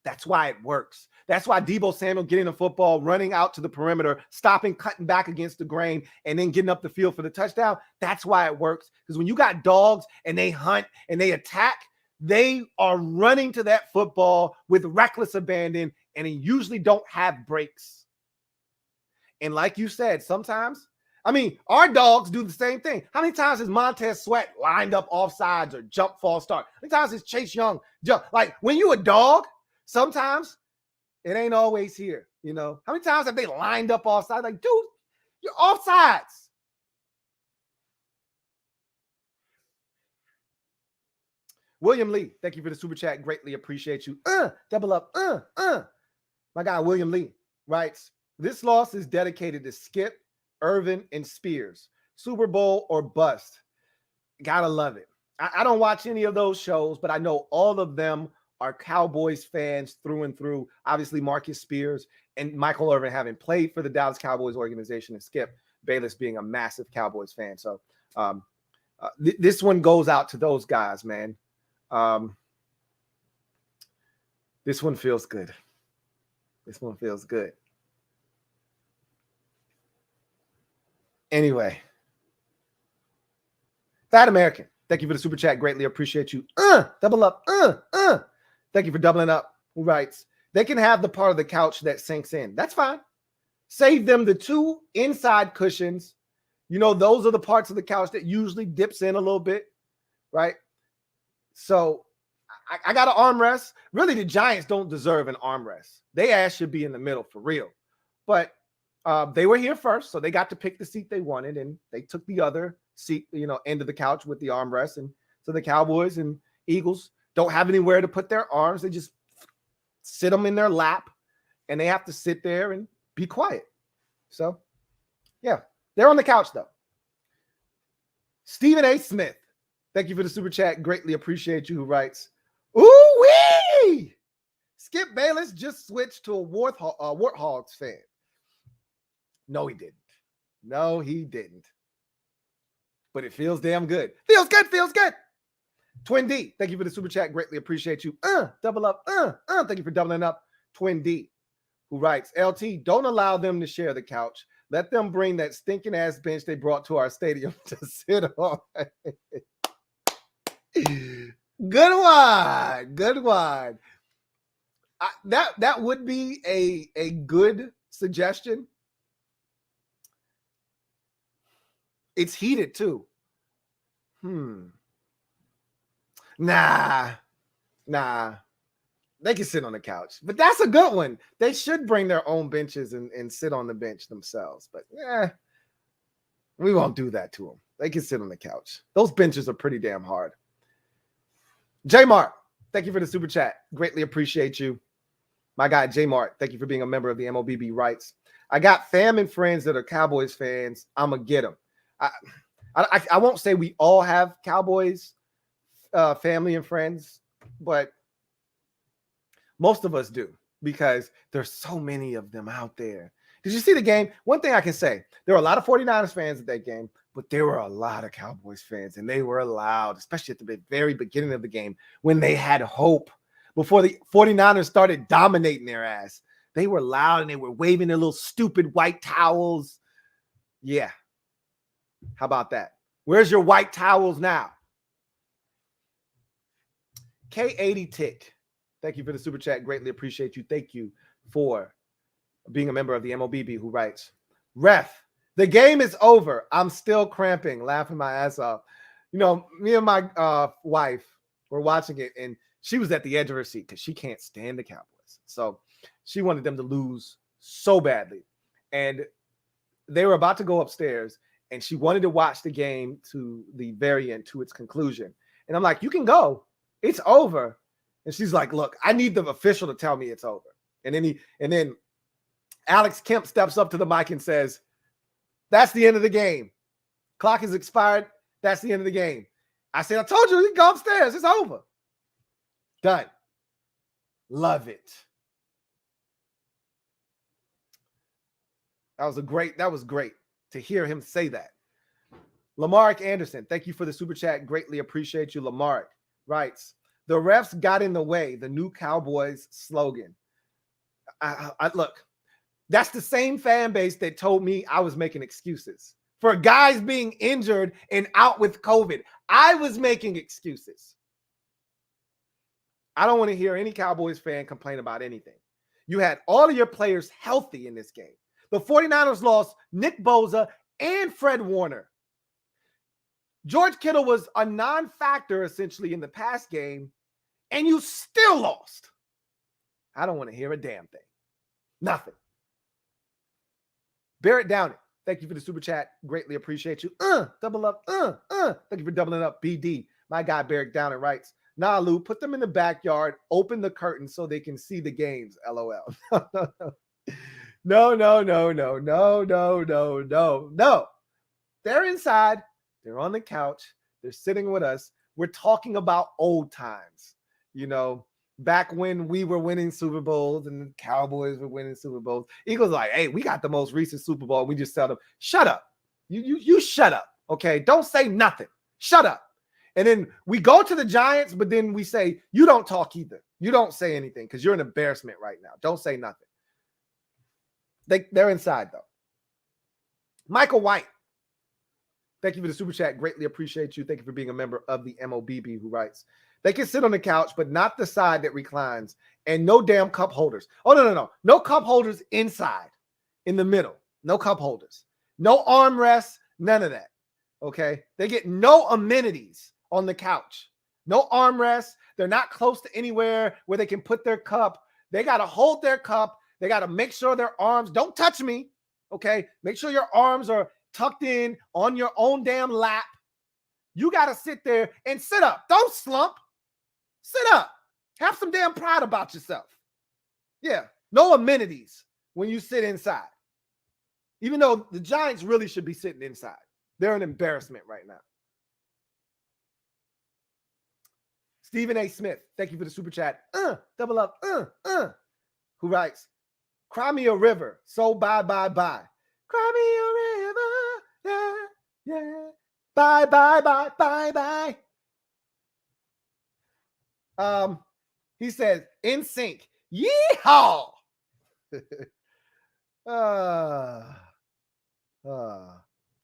That's why it works. That's why Deebo Samuel getting the football, running out to the perimeter, stopping, cutting back against the grain, and then getting up the field for the touchdown. That's why it works. Because when you got dogs and they hunt and they attack, they are running to that football with reckless abandon, and they usually don't have breaks. And like you said, sometimes, I mean, our dogs do the same thing. How many times has Montez Sweat lined up offsides or jump false start? How many times has Chase Young jump? Like, when you a dog, sometimes it ain't always here, you know. How many times have they lined up offside? Like, dude, you're offsides. William Lee, thank you for the super chat. Greatly appreciate you. Double up. My guy William Lee writes, this loss is dedicated to Skip, Irvin, and Spears. Super Bowl or bust. Gotta love it. I don't watch any of those shows, but I know all of them are Cowboys fans through and through. Obviously, Marcus Spears and Michael Irvin having played for the Dallas Cowboys organization, and Skip Bayless being a massive Cowboys fan. So this one goes out to those guys, man. This one feels good. This one feels good. Anyway, Fat American, thank you for the super chat. Greatly appreciate you. Double up. Thank you for doubling up. Who writes, they can have the part of the couch that sinks in. That's fine. Save them the 2 inside cushions. You know, those are the parts of the couch that usually dips in a little bit, right? So I got an armrest. Really, the Giants don't deserve an armrest. They ass should be in the middle for real. But they were here first, so they got to pick the seat they wanted, and they took the other seat, you know, end of the couch with the armrest. And so the Cowboys and Eagles don't have anywhere to put their arms. They just sit them in their lap, and they have to sit there and be quiet. So, yeah, they're on the couch, though. Stephen A. Smith, thank you for the super chat. Greatly appreciate you, who writes, ooh-wee! Skip Bayless just switched to a Warthogs fan. No, he didn't. No, he didn't. But it feels damn good. Feels good, feels good. Twin D, thank you for the super chat. Greatly appreciate you. Double up. Thank you for doubling up. Twin D, who writes, LT, don't allow them to share the couch. Let them bring that stinking ass bench they brought to our stadium to sit on. Good one. Good one. That would be a good suggestion. It's heated too. Nah. They can sit on the couch. But that's a good one. They should bring their own benches and sit on the bench themselves. But we won't do that to them. They can sit on the couch. Those benches are pretty damn hard. J Mart, thank you for the super chat. Greatly appreciate you. My guy J Mart, thank you for being a member of the MOBB Rights. I got fam and friends that are Cowboys fans. I'm going to get them. I won't say we all have Cowboys family and friends, but most of us do, because there's so many of them out there. Did you see the game? One thing I can say, there were a lot of 49ers fans at that game, but there were a lot of Cowboys fans, and they were loud, especially at the very beginning of the game when they had hope before the 49ers started dominating their ass. They were loud, and they were waving their little stupid white towels. Yeah. How about that? Where's your white towels now? K80 Tick, thank you for the super chat. Greatly appreciate you. Thank you for being a member of the MOBB, who writes, Ref, the game is over. I'm still cramping, laughing my ass off. You know, me and my wife were watching it, and she was at the edge of her seat because she can't stand the Cowboys. So she wanted them to lose so badly. And they were about to go upstairs, and she wanted to watch the game to the very end, to its conclusion. And I'm like, you can go. It's over. And she's like, look, I need the official to tell me it's over. And then Alex Kemp steps up to the mic and says, that's the end of the game. Clock has expired. That's the end of the game. I said, I told you, you can go upstairs. It's over. Done. Love it. That was great to hear him say that. Lamarck Anderson, thank you for the super chat. Greatly appreciate you. Lamarck writes, the refs got in the way, the new Cowboys slogan. Look, that's the same fan base that told me I was making excuses for guys being injured and out with COVID. I was making excuses. I don't want to hear any Cowboys fan complain about anything. You had all of your players healthy in this game. The 49ers lost Nick Bosa and Fred Warner. George Kittle was a non-factor essentially in the past game, and you still lost. I don't want to hear a damn thing. Nothing. Barrett Downing, thank you for the super chat. Greatly appreciate you. Double up. Thank you for doubling up. BD, my guy Barrett Downing writes, nah, Lou, put them in the backyard, open the curtain so they can see the games. LOL. No. They're inside. They're on the couch. They're sitting with us. We're talking about old times. You know, back when we were winning Super Bowls and the Cowboys were winning Super Bowls. Eagles like, hey, we got the most recent Super Bowl. We just tell them, shut up. You shut up. Okay. Don't say nothing. Shut up. And then we go to the Giants, but then we say, you don't talk either. You don't say anything because you're an embarrassment right now. Don't say nothing. They're inside, though. Michael White, thank you for the super chat. Greatly appreciate you. Thank you for being a member of the MOBB, who writes, they can sit on the couch, but not the side that reclines, and no damn cup holders. Oh, no. No cup holders inside, in the middle. No cup holders. No armrests, none of that. Okay? They get no amenities on the couch. No armrests. They're not close to anywhere where they can put their cup. They got to hold their cup. They got to make sure their arms don't touch me. Okay? Make sure your arms are tucked in on your own damn lap. You got to sit there and sit up. Don't slump. Sit up. Have some damn pride about yourself. Yeah. No amenities when you sit inside. Even though the Giants really should be sitting inside. They're an embarrassment right now. Stephen A. Smith, thank you for the super chat. Double up. Who writes, cry me a river. So bye. Cry me a river. Yeah. Bye. He says, in sync. Yeehaw.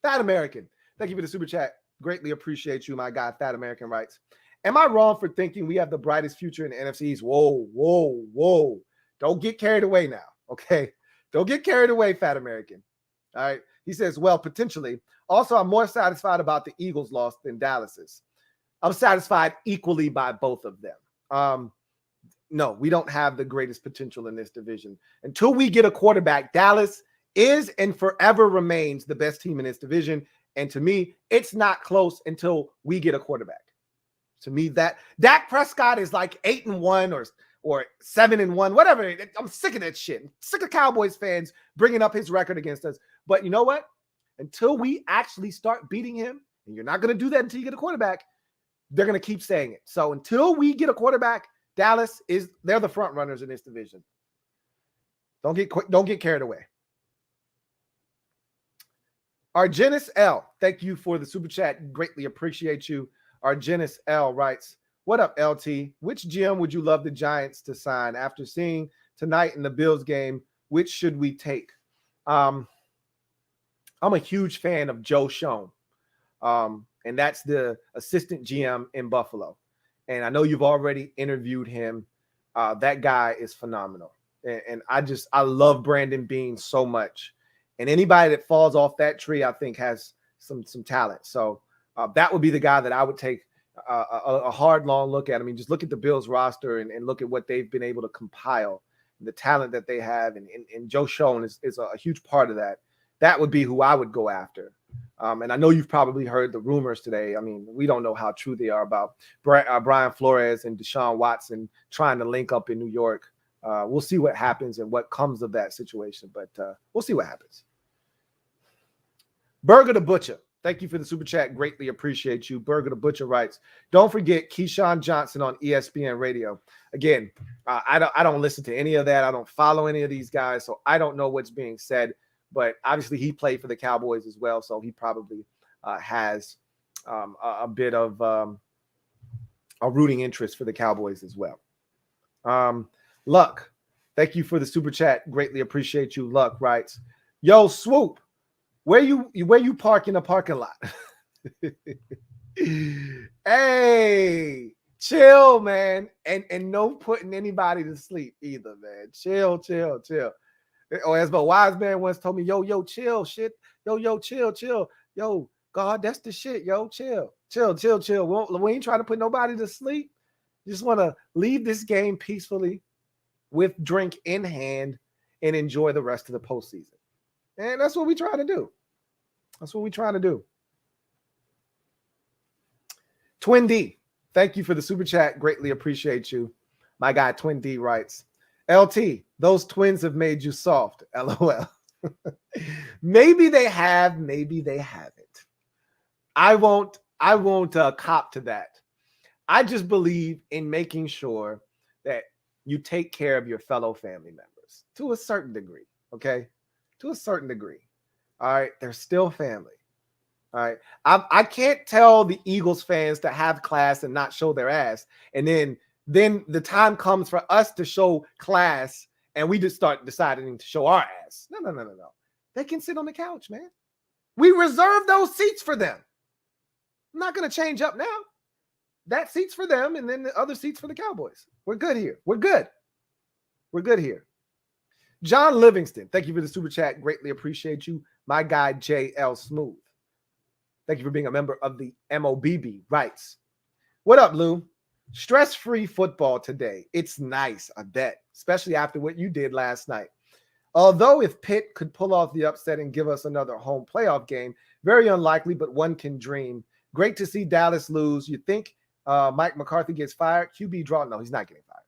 Fat American, thank you for the super chat. Greatly appreciate you, my guy. Fat American writes, am I wrong for thinking we have the brightest future in the NFC East? Whoa. Don't get carried away now, okay? Don't get carried away, Fat American. All right. He says, well, potentially. Also, I'm more satisfied about the Eagles' loss than Dallas's. I'm satisfied equally by both of them. No, we don't have the greatest potential in this division. Until we get a quarterback, Dallas is and forever remains the best team in this division. And to me, it's not close until we get a quarterback. To me, that Dak Prescott is like 8-1 or 7-1, whatever. I'm sick of that shit. I'm sick of Cowboys fans bringing up his record against us. But you know what? Until we actually start beating him, and you're not going to do that until you get a quarterback, they're going to keep saying it. So until we get a quarterback, Dallas they're the front runners in this division. Don't get carried away. Argenis L, thank you for the super chat. Greatly appreciate you. Argenis L writes, what up, LT? Which GM would you love the Giants to sign? After seeing tonight in the Bills game, which should we take? I'm a huge fan of Joe Schoen. And that's the assistant GM in Buffalo. And I know you've already interviewed him. That guy is phenomenal. And I love Brandon Beane so much. And anybody that falls off that tree, I think, has some talent. So that would be the guy that I would take a hard, long look at. I mean, just look at the Bills roster and look at what they've been able to compile, the talent that they have. And Joe Schoen is a huge part of that. That would be who I would go after. And I know you've probably heard the rumors today. I mean, we don't know how true they are about Brian Flores and Deshaun Watson trying to link up in New York. We'll see what happens and what comes of that situation, but we'll see what happens. Burger the Butcher, Thank you for the super chat. Greatly appreciate you. Burger the Butcher writes, don't forget Keyshawn Johnson on ESPN Radio. Again, I don't listen to any of that. I don't follow any of these guys, so I don't know what's being said. But obviously, he played for the Cowboys as well, so he probably has a bit of a rooting interest for the Cowboys as well. Luck, thank you for the super chat. Greatly appreciate you. Luck writes, yo, Swoop, where you park in the parking lot? Hey, chill, man. And no putting anybody to sleep either, man. Chill. Oh, as my wise man once told me, yo, chill, shit. Yo, chill. Yo, God, that's the shit, yo. Chill. We ain't trying to put nobody to sleep. Just want to leave this game peacefully with drink in hand and enjoy the rest of the postseason. And that's what we try to do. Twin D, thank you for the super chat. Greatly appreciate you. My guy Twin D writes, LT, those twins have made you soft. LOL. Maybe they have, maybe they haven't. I won't cop to that. I just believe in making sure that you take care of your fellow family members to a certain degree, okay? To a certain degree. All right, they're still family. All right. I can't tell the Eagles fans to have class and not show their ass. And then the time comes for us to show class and we just start deciding to show our ass. No. They can sit on the couch, man. We reserve those seats for them. I'm not going to change up now. That seat's for them and then the other seats for the Cowboys. We're good here. We're good here. John Livingston, thank you for the super chat. Greatly appreciate you. My guy, JL Smooth. Thank you for being a member of the MOBB. Writes, what up, Lou? Stress-free football today. It's nice, I bet, especially after what you did last night. Although if Pitt could pull off the upset and give us another home playoff game, very unlikely, but one can dream. Great to see Dallas lose. You think Mike McCarthy gets fired? QB draw? No, he's not getting fired.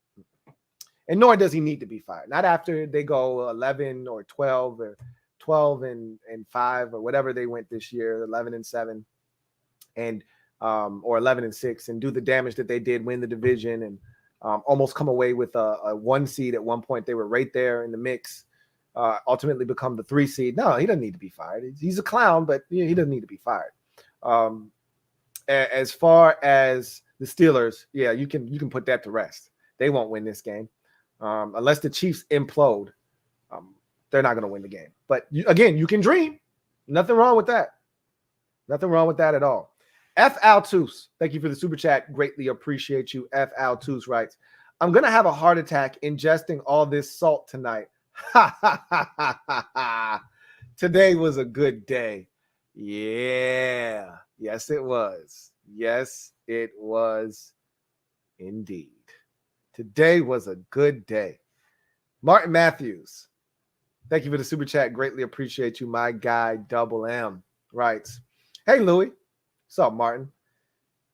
And nor does he need to be fired. Not after they go 11 or 12 or 12 and 5 or whatever they went this year, 11 and 7 and or 11 and 6 and do the damage that they did, win the division and almost come away with a 1 seed at one point. They were right there in the mix, ultimately become the 3 seed. No, he doesn't need to be fired. He's a clown, but he doesn't need to be fired. As far as the Steelers, yeah, you can put that to rest. They won't win this game. Unless the Chiefs implode, they're not going to win the game. But again, you can dream. Nothing wrong with that. Nothing wrong with that at all. F. Altus, thank you for the super chat. Greatly appreciate you. F. Altus writes, I'm going to have a heart attack ingesting all this salt tonight. Today was a good day. Yeah. Yes, it was. Yes, it was indeed. Today was a good day. Martin Matthews, thank you for the super chat. Greatly appreciate you. My guy, Double M, writes, hey, Louie. What's up, Martin?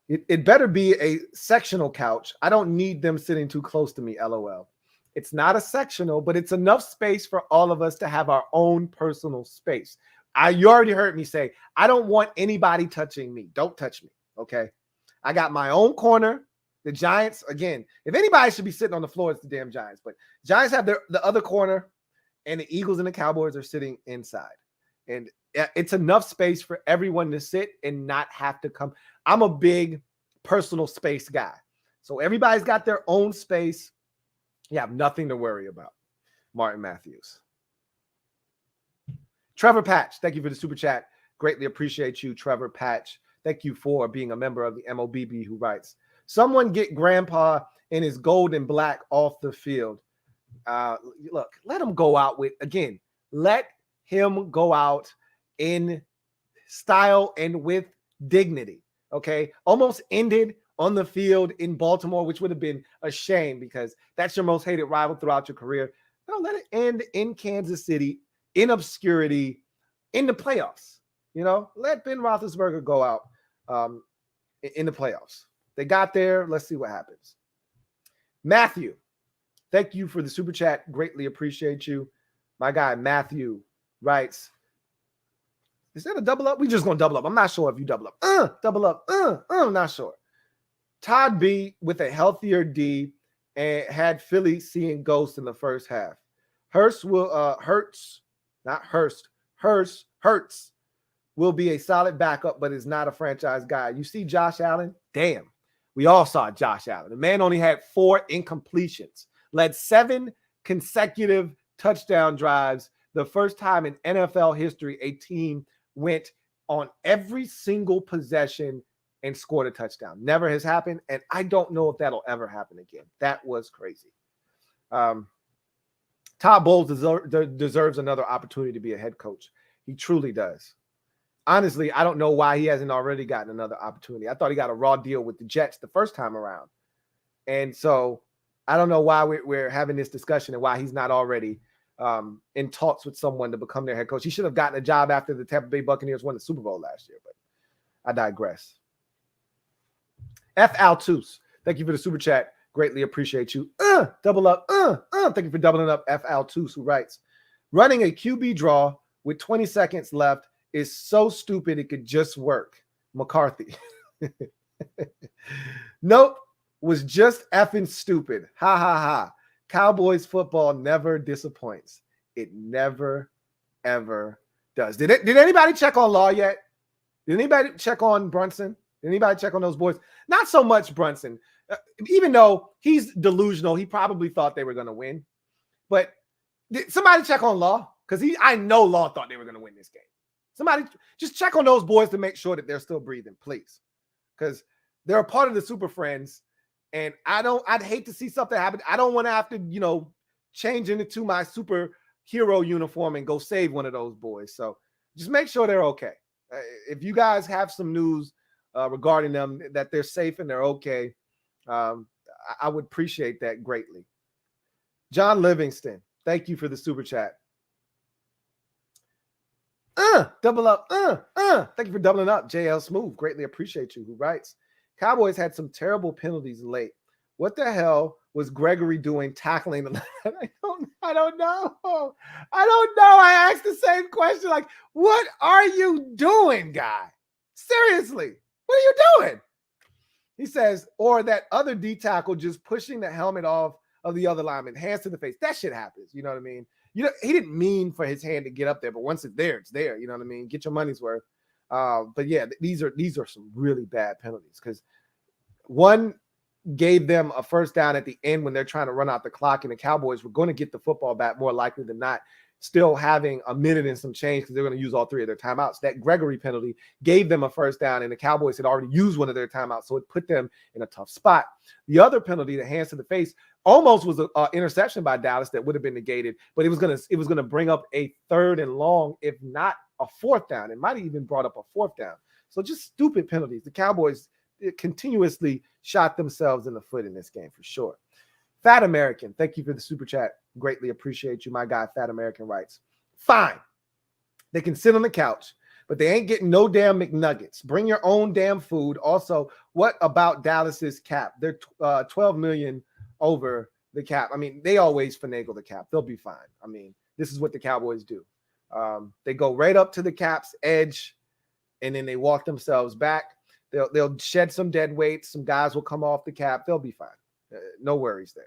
It better be a sectional couch. I don't need them sitting too close to me, LOL. It's not a sectional, but it's enough space for all of us to have our own personal space. You already heard me say, I don't want anybody touching me. Don't touch me, okay? I got my own corner. The Giants, again, if anybody should be sitting on the floor, it's the damn Giants. But Giants have the other corner, and the Eagles and the Cowboys are sitting inside. And it's enough space for everyone to sit and not have to come. I'm a big personal space guy. So everybody's got their own space. You have nothing to worry about. Martin Matthews. Trevor Patch, thank you for the super chat. Greatly appreciate you, Trevor Patch. Thank you for being a member of the MOBB who writes, someone get Grandpa in his gold and black off the field. Look, let him go out with, again, let him go out in style and with dignity, okay? Almost ended on the field in Baltimore, which would have been a shame because that's your most hated rival throughout your career. No, let it end in Kansas City, in obscurity, in the playoffs. You know, let Ben Roethlisberger go out in the playoffs. They got there. Let's see what happens. Matthew, thank you for the super chat. Greatly appreciate you. My guy Matthew writes, Is that a double up? We just going to double up. I'm not sure if you double up. Double up. I'm not sure. Todd B with a healthier D and had Philly seeing ghosts in the first half. Hurts will be a solid backup, but is not a franchise guy. You see Josh Allen? Damn. We all saw Josh Allen. The man only had 4 incompletions, led 7 consecutive touchdown drives. The first time in NFL history a team went on every single possession and scored a touchdown. Never has happened, and I don't know if that'll ever happen again. That was crazy. Todd Bowles deserves another opportunity to be a head coach. He truly does. Honestly, I don't know why he hasn't already gotten another opportunity. I thought he got a raw deal with the Jets the first time around. And so I don't know why we're having this discussion and why he's not already in talks with someone to become their head coach. He should have gotten a job after the Tampa Bay Buccaneers won the Super Bowl last year, but I digress. F. Altus, thank you for the super chat. Greatly appreciate you. Double up. Thank you for doubling up. F. Altus, who writes, running a QB draw with 20 seconds left is so stupid it could just work. McCarthy. Nope. Was just effing stupid. Ha ha ha. Cowboys football never disappoints. It never, ever does. Did anybody check on Law yet? Did anybody check on Brunson? Did anybody check on those boys? Not so much Brunson. Even though he's delusional, he probably thought they were going to win. But did somebody check on Law? Because I know Law thought they were going to win this game. Somebody just check on those boys to make sure that they're still breathing, please. Because they're a part of the Super Friends. And I'd hate to see something happen. I don't want to have to, change into my superhero uniform and go save one of those boys. So just make sure they're okay. If you guys have some news regarding them, that they're safe and they're okay, I would appreciate that greatly. John Livingston, thank you for the super chat. Double up. Thank you for doubling up. JL Smooth, greatly appreciate you. Who writes, Cowboys had some terrible penalties late. What the hell was Gregory doing tackling the I don't know. I asked the same question. Like, what are you doing, guy? Seriously, what are you doing? He says, or that other D tackle just pushing the helmet off of the other lineman, hands to the face. That shit happens. You know what I mean? He didn't mean for his hand to get up there, but once it's there, it's there. You know what I mean? Get your money's worth. But yeah, these are some really bad penalties because one gave them a first down at the end when they're trying to run out the clock, and the Cowboys were going to get the football back more likely than not, still having a minute and some change because they're going to use all 3 of their timeouts. That Gregory penalty gave them a first down, and the Cowboys had already used one of their timeouts, so it put them in a tough spot. The other penalty, the hands to the face, almost was an interception by Dallas that would have been negated, but it was going to bring up a 3rd and long, if not a 4th down. It might have even brought up a 4th down. So just stupid penalties. The Cowboys continuously shot themselves in the foot in this game for sure. Fat American, thank you for the super chat. Greatly appreciate you. My guy, Fat American, writes, fine. They can sit on the couch, but they ain't getting no damn McNuggets. Bring your own damn food. Also, what about Dallas's cap? They're $12 million over the cap. I mean, they always finagle the cap. They'll be fine. I mean, this is what the Cowboys do. They go right up to the cap's edge, and then they walk themselves back. They'll shed some dead weight. Some guys will come off the cap. They'll be fine. No worries there.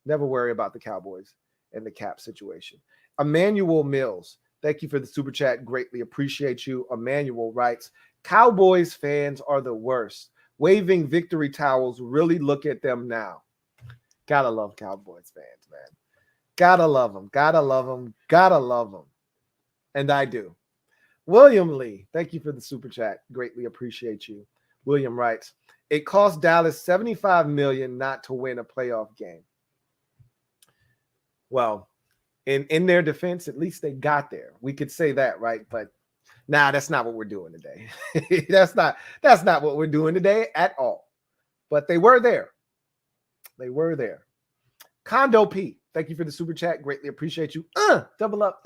Never worry about the Cowboys and the cap situation. Emmanuel Mills, thank you for the super chat. Greatly appreciate you. Emmanuel writes, Cowboys fans are the worst. Waving victory towels. Really look at them now. Gotta love Cowboys fans, man. Gotta love them. Gotta love them. Gotta love them. And I do. William Lee, thank you for the super chat. Greatly appreciate you. William writes, it cost Dallas $75 million not to win a playoff game. Well, in their defense, at least they got there. We could say that, right? But that's not what we're doing today. That's not what we're doing today at all. But they were there. They were there. Condo P, thank you for the super chat. Greatly appreciate you. Double up.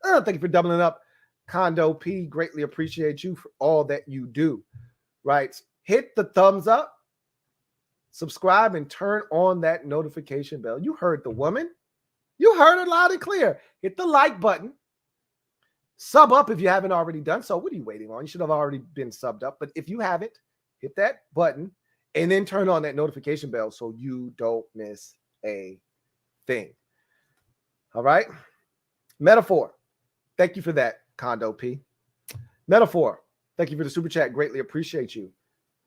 Thank you for doubling up. Condo P, greatly appreciate you for all that you do. Right. Hit the thumbs up, subscribe, and turn on that notification bell. You heard the woman. You heard it loud and clear. Hit the like button Sub up if you haven't already done so. What are you waiting on? You should have already been subbed up. But if you haven't, hit that button and then turn on that notification bell so you don't miss a thing. All right. Metaphor. Thank you for that, Condo P. Metaphor. Thank you for the super chat. Greatly appreciate you.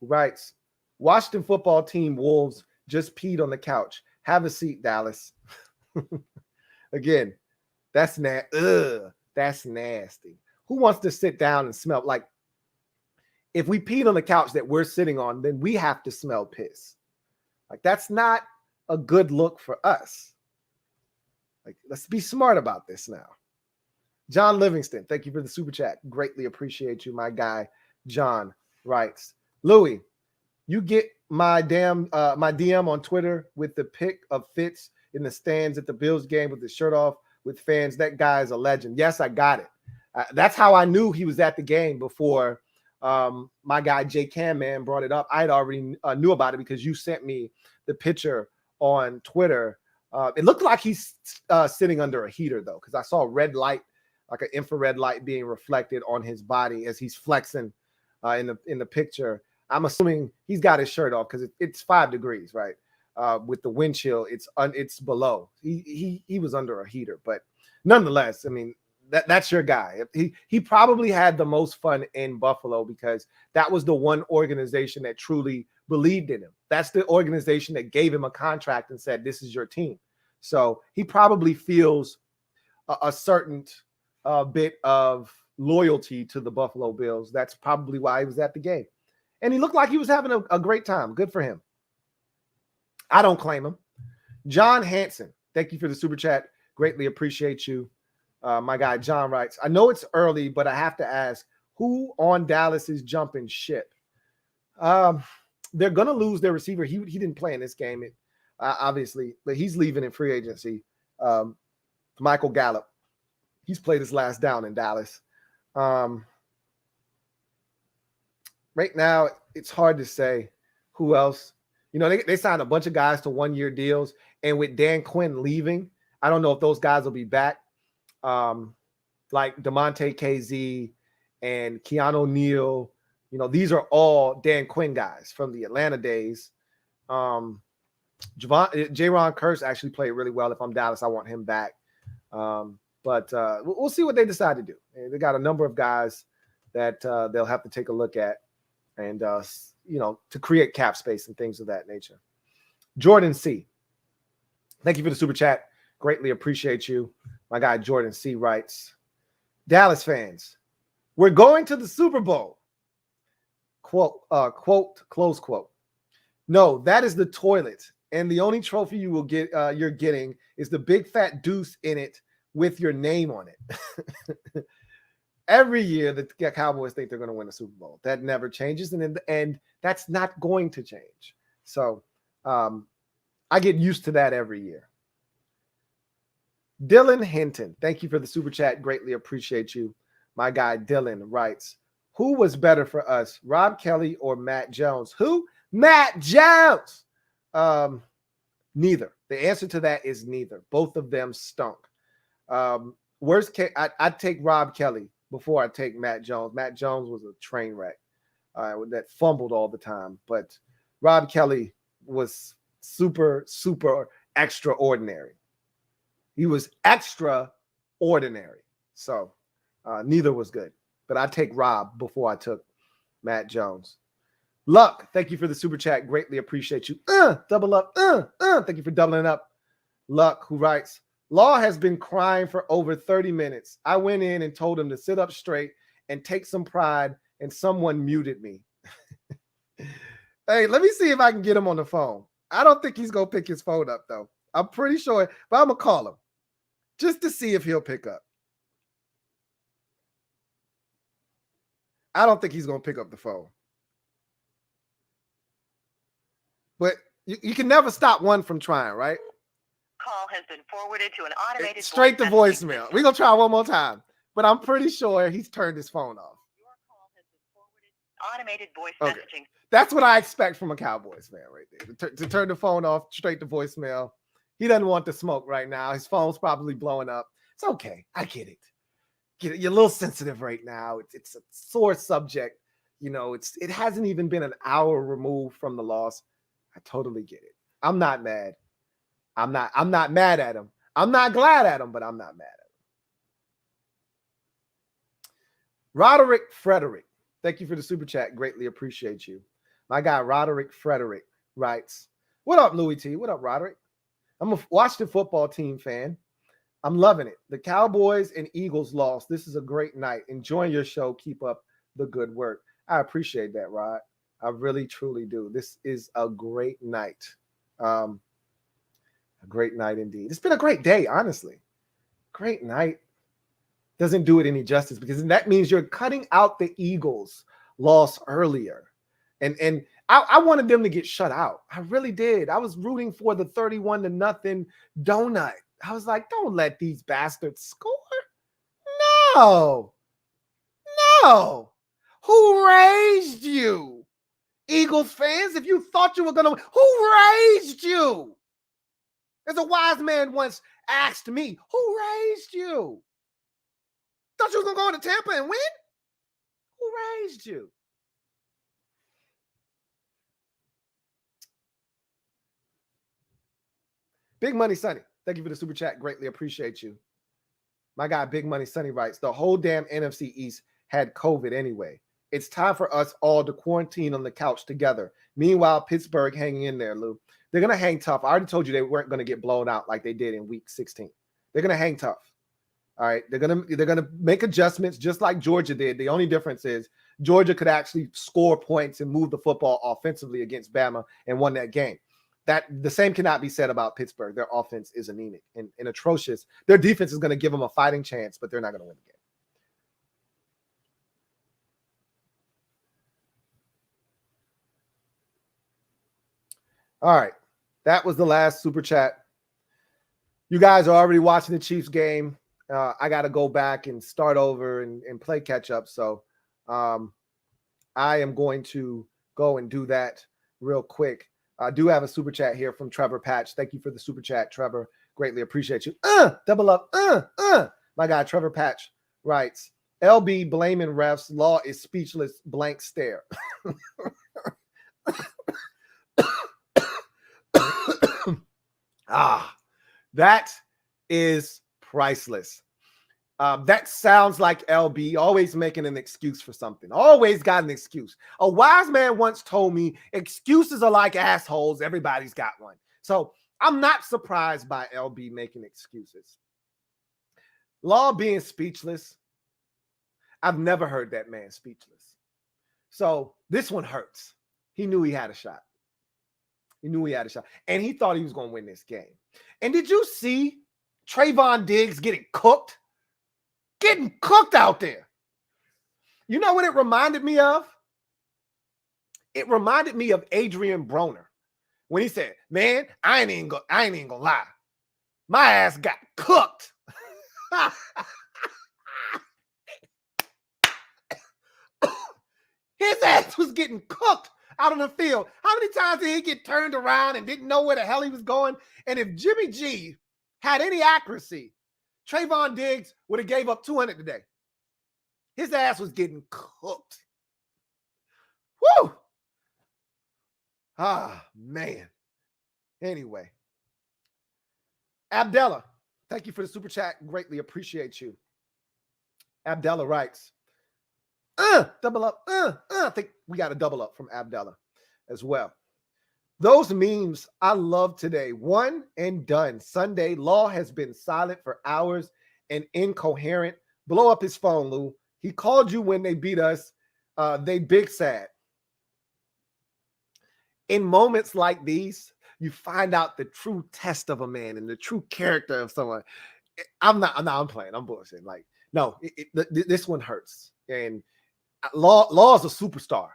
Who writes, Washington football team Wolves just peed on the couch. Have a seat, Dallas. Again, that's that's nasty. Who wants to sit down and smell? Like, if we peed on the couch that we're sitting on, then we have to smell piss. Like, that's not a good look for us. Like, let's be smart about this now. John Livingston, thank you for the super chat. Greatly appreciate you, my guy. John writes, Louie, you get my DM on Twitter with the pic of Fitz in the stands at the Bills game with his shirt off with fans. That guy is a legend. Yes, I got it. That's how I knew he was at the game before my guy Jay Camman brought it up. I had already knew about it because you sent me the picture on Twitter. It looked like he's sitting under a heater, though, because I saw a red light, like an infrared light being reflected on his body as he's flexing in the picture. I'm assuming he's got his shirt off because it's 5 degrees, right? With the wind chill, it's below. He was under a heater, but nonetheless, I mean, that's your guy. He probably had the most fun in Buffalo because that was the one organization that truly believed in him. That's the organization that gave him a contract and said, this is your team. So he probably feels a certain bit of loyalty to the Buffalo Bills. That's probably why he was at the game. And he looked like he was having a great time. Good for him. I don't claim him. John Hanson, thank you for the super chat. Greatly appreciate you. My guy John writes, I know it's early, but I have to ask, who on Dallas is jumping ship? They're going to lose their receiver. He didn't play in this game, obviously, but he's leaving in free agency. Michael Gallup. He's played his last down in Dallas. Right now, it's hard to say who else. You know, they signed a bunch of guys to 1-year deals, and with Dan Quinn leaving, I don't know if those guys will be back. Like DeMonte KZ and Keanu Neal, you know, these are all Dan Quinn guys from the Atlanta days. Jaron Kearse actually played really well. If I'm Dallas, I want him back. But we'll see what they decide to do. They got a number of guys that they'll have to take a look at and, you know, to create cap space and things of that nature. Jordan C. Thank you for the super chat. Greatly appreciate you. My guy Jordan C. writes, Dallas fans, we're going to the Super Bowl. Quote, close quote. No, that is the toilet. And the only trophy you will get, you're getting is the big fat deuce in it with your name on it. Every year the Cowboys think they're going to win the Super Bowl. That never changes. And that's not going to change. So I get used to that every year. Dylan Hinton, thank you for the super chat. Greatly appreciate you. My guy Dylan writes, who was better for us, Rob Kelly or Matt Jones? Who? Matt Jones. Neither. The answer to that is neither. Both of them stunk. Worst case, I'd take Rob Kelly before I take Matt Jones. Matt Jones was a train wreck that fumbled all the time. But Rob Kelly was super, super extraordinary. He was extraordinary. So neither was good. But I take Rob before I took Matt Jones. Luck, thank you for the super chat. Greatly appreciate you. Double up. Thank you for doubling up. Luck, who writes, Law has been crying for over 30 minutes. I went in and told him to sit up straight and take some pride, and someone muted me. Hey, let me see if I can get him on the phone. I don't think he's going to pick his phone up, though. I'm pretty sure, but I'm going to call him just to see if he'll pick up. I don't think he's going to pick up the phone. But you can never stop one from trying, right? Call has been forwarded to an automated straight to voicemail. We're going to try one more time. But I'm pretty sure he's turned his phone off. Your call has been forwarded. Automated voice messaging. That's what I expect from a Cowboys fan right there. To turn the phone off straight to voicemail. He doesn't want the smoke right now. His phone's probably blowing up. It's okay. I get it. you're a little sensitive right now. It's a sore subject. You know, it hasn't even been an hour removed from the loss. I totally get it. I'm not mad. I'm not mad at him. I'm not glad at him, but I'm not mad at him. Roderick Frederick, thank you for the super chat. Greatly appreciate you. My guy Roderick Frederick writes, "What up, Louie T? What up, Roderick? I'm a Washington football team fan. I'm loving it. The Cowboys and Eagles lost. This is a great night. Enjoying your show. Keep up the good work." I appreciate that, Rod. I really, truly do. This is a great night. A great night indeed. It's been a great day, honestly. Great night. Doesn't do it any justice because that means you're cutting out the Eagles' loss earlier. And I wanted them to get shut out. I really did. I was rooting for the 31-0 donut. I was like, don't let these bastards score. No. Who raised you? Eagles fans, if you thought you were going to win, who raised you? As a wise man once asked me, who raised you? Thought you was going to go to Tampa and win? Who raised you? Big Money Sonny, thank you for the super chat. Greatly appreciate you. My guy, Big Money Sonny writes, the whole damn NFC East had COVID anyway. It's time for us all to quarantine on the couch together. Meanwhile, Pittsburgh hanging in there, Lou. They're going to hang tough. I already told you they weren't going to get blown out like they did in week 16. They're going to hang tough. All right. They're going to make adjustments just like Georgia did. The only difference is Georgia could actually score points and move the football offensively against Bama and won that game. That the same cannot be said about Pittsburgh. Their offense is anemic and atrocious. Their defense is going to give them a fighting chance, but they're not going to win the game. All right. That was the last super chat. You guys are already watching the Chiefs game. I got to go back and start over and play catch up. So I am going to go and do that real quick. I do have a super chat here from Trevor Patch. Thank you for the super chat, Trevor. Greatly appreciate you. Double up. My guy, Trevor Patch writes, LB blaming refs. Law is speechless. Blank stare. That is priceless. That sounds like LB always making an excuse for something. Always got an excuse. A wise man once told me excuses are like assholes. Everybody's got one. So I'm not surprised by LB making excuses. Law being speechless. I've never heard that man speechless. So this one hurts. He knew he had a shot. And he thought he was going to win this game. And did you see Trayvon Diggs getting cooked? Getting cooked out there. You know what it reminded me of? It reminded me of Adrian Broner when he said, man, I ain't even gonna lie. My ass got cooked. His ass was getting cooked out on the field. How many times did he get turned around and didn't know where the hell he was going? And if Jimmy G had any accuracy, Trayvon Diggs would have gave up 200 today. His ass was getting cooked. Woo! Man. Anyway. Abdallah, thank you for the super chat. Greatly appreciate you. Abdallah writes, double up. I think we got a double up from Abdallah as well. Those memes I love today. One and done. Sunday, Law has been silent for hours and incoherent. Blow up his phone, Lou. He called you when they beat us. They big sad. In moments like these, you find out the true test of a man and the true character of someone. I'm playing. I'm bullshitting. Like, no, this one hurts. And Law is a superstar.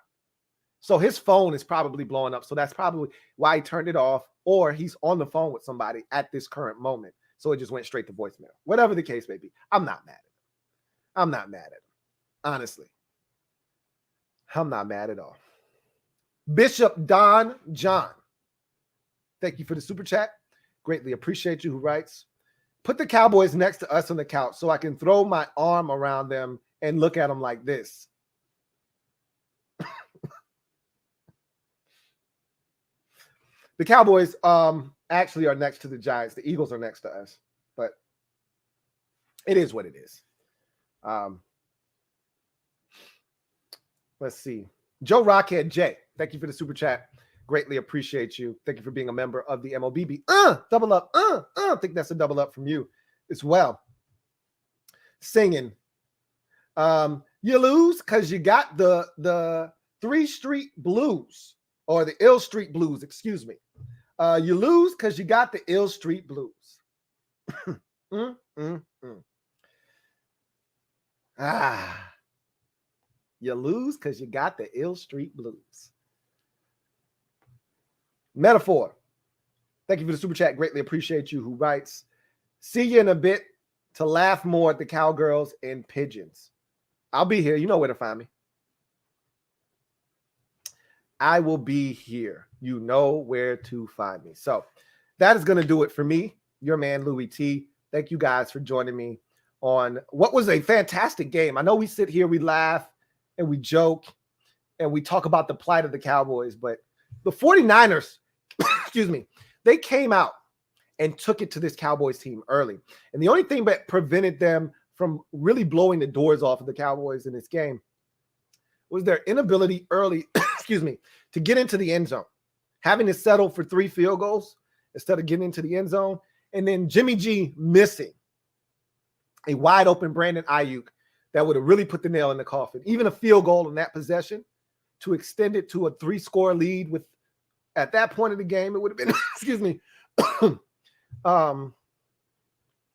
So his phone is probably blowing up. So that's probably why he turned it off, or he's on the phone with somebody at this current moment. So it just went straight to voicemail. Whatever the case may be, I'm not mad at him. Honestly. I'm not mad at all. Bishop Don John. Thank you for the super chat. Greatly appreciate you, who writes, Put the Cowboys next to us on the couch so I can throw my arm around them and look at them like this. The Cowboys actually are next to the Giants. The Eagles are next to us, but it is what it is. Let's see. Joe Rockhead J, thank you for the super chat. Greatly appreciate you. Thank you for being a member of the MOBB. Double up. I think that's a double up from you as well. Singing. You lose because you got the 3 Street Blues, or the Ill Street Blues, excuse me. You lose because you got the Ill Street Blues. You lose because you got the Ill Street Blues. Metaphor. Thank you for the super chat. Greatly appreciate you. Who writes, see you in a bit to laugh more at the cowgirls and pigeons. I'll be here. You know where to find me. I will be here. You know where to find me. So that is going to do it for me, your man, Louie T. Thank you guys for joining me on what was a fantastic game. I know we sit here, we laugh, and we joke, and we talk about the plight of the Cowboys, but the 49ers, excuse me, they came out and took it to this Cowboys team early. And the only thing that prevented them from really blowing the doors off of the Cowboys in this game was their inability early, excuse me, to get into the end zone, having to settle for 3 field goals instead of getting into the end zone. And then Jimmy G missing a wide open Brandon Ayuk that would have really put the nail in the coffin. Even a field goal in that possession to extend it to a 3-score lead with, at that point of the game, it would have been, excuse me,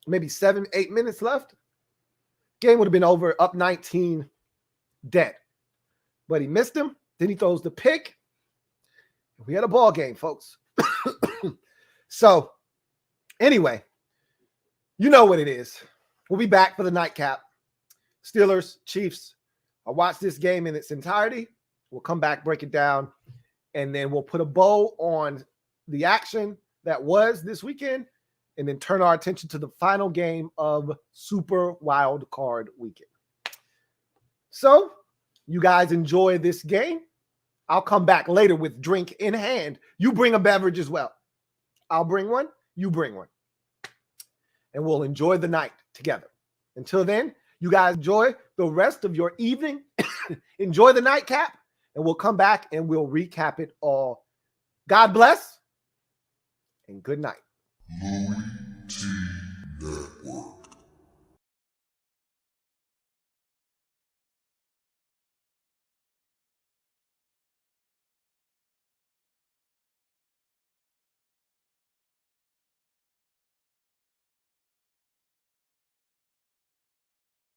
maybe 7-8 minutes left. Game would have been over, up 19, dead. But he missed him. Then he throws the pick. We had a ball game, folks. So, anyway, you know what it is. We'll be back for the nightcap. Steelers, Chiefs. I'll watch this game in its entirety. We'll come back, break it down, and then we'll put a bow on the action that was this weekend, and then turn our attention to the final game of Super Wildcard Weekend. So, you guys enjoy this game. I'll come back later with drink in hand. You bring a beverage as well. I'll bring one. You bring one. And we'll enjoy the night together. Until then, you guys enjoy the rest of your evening. Enjoy the nightcap. And we'll come back and we'll recap it all. God bless and good night.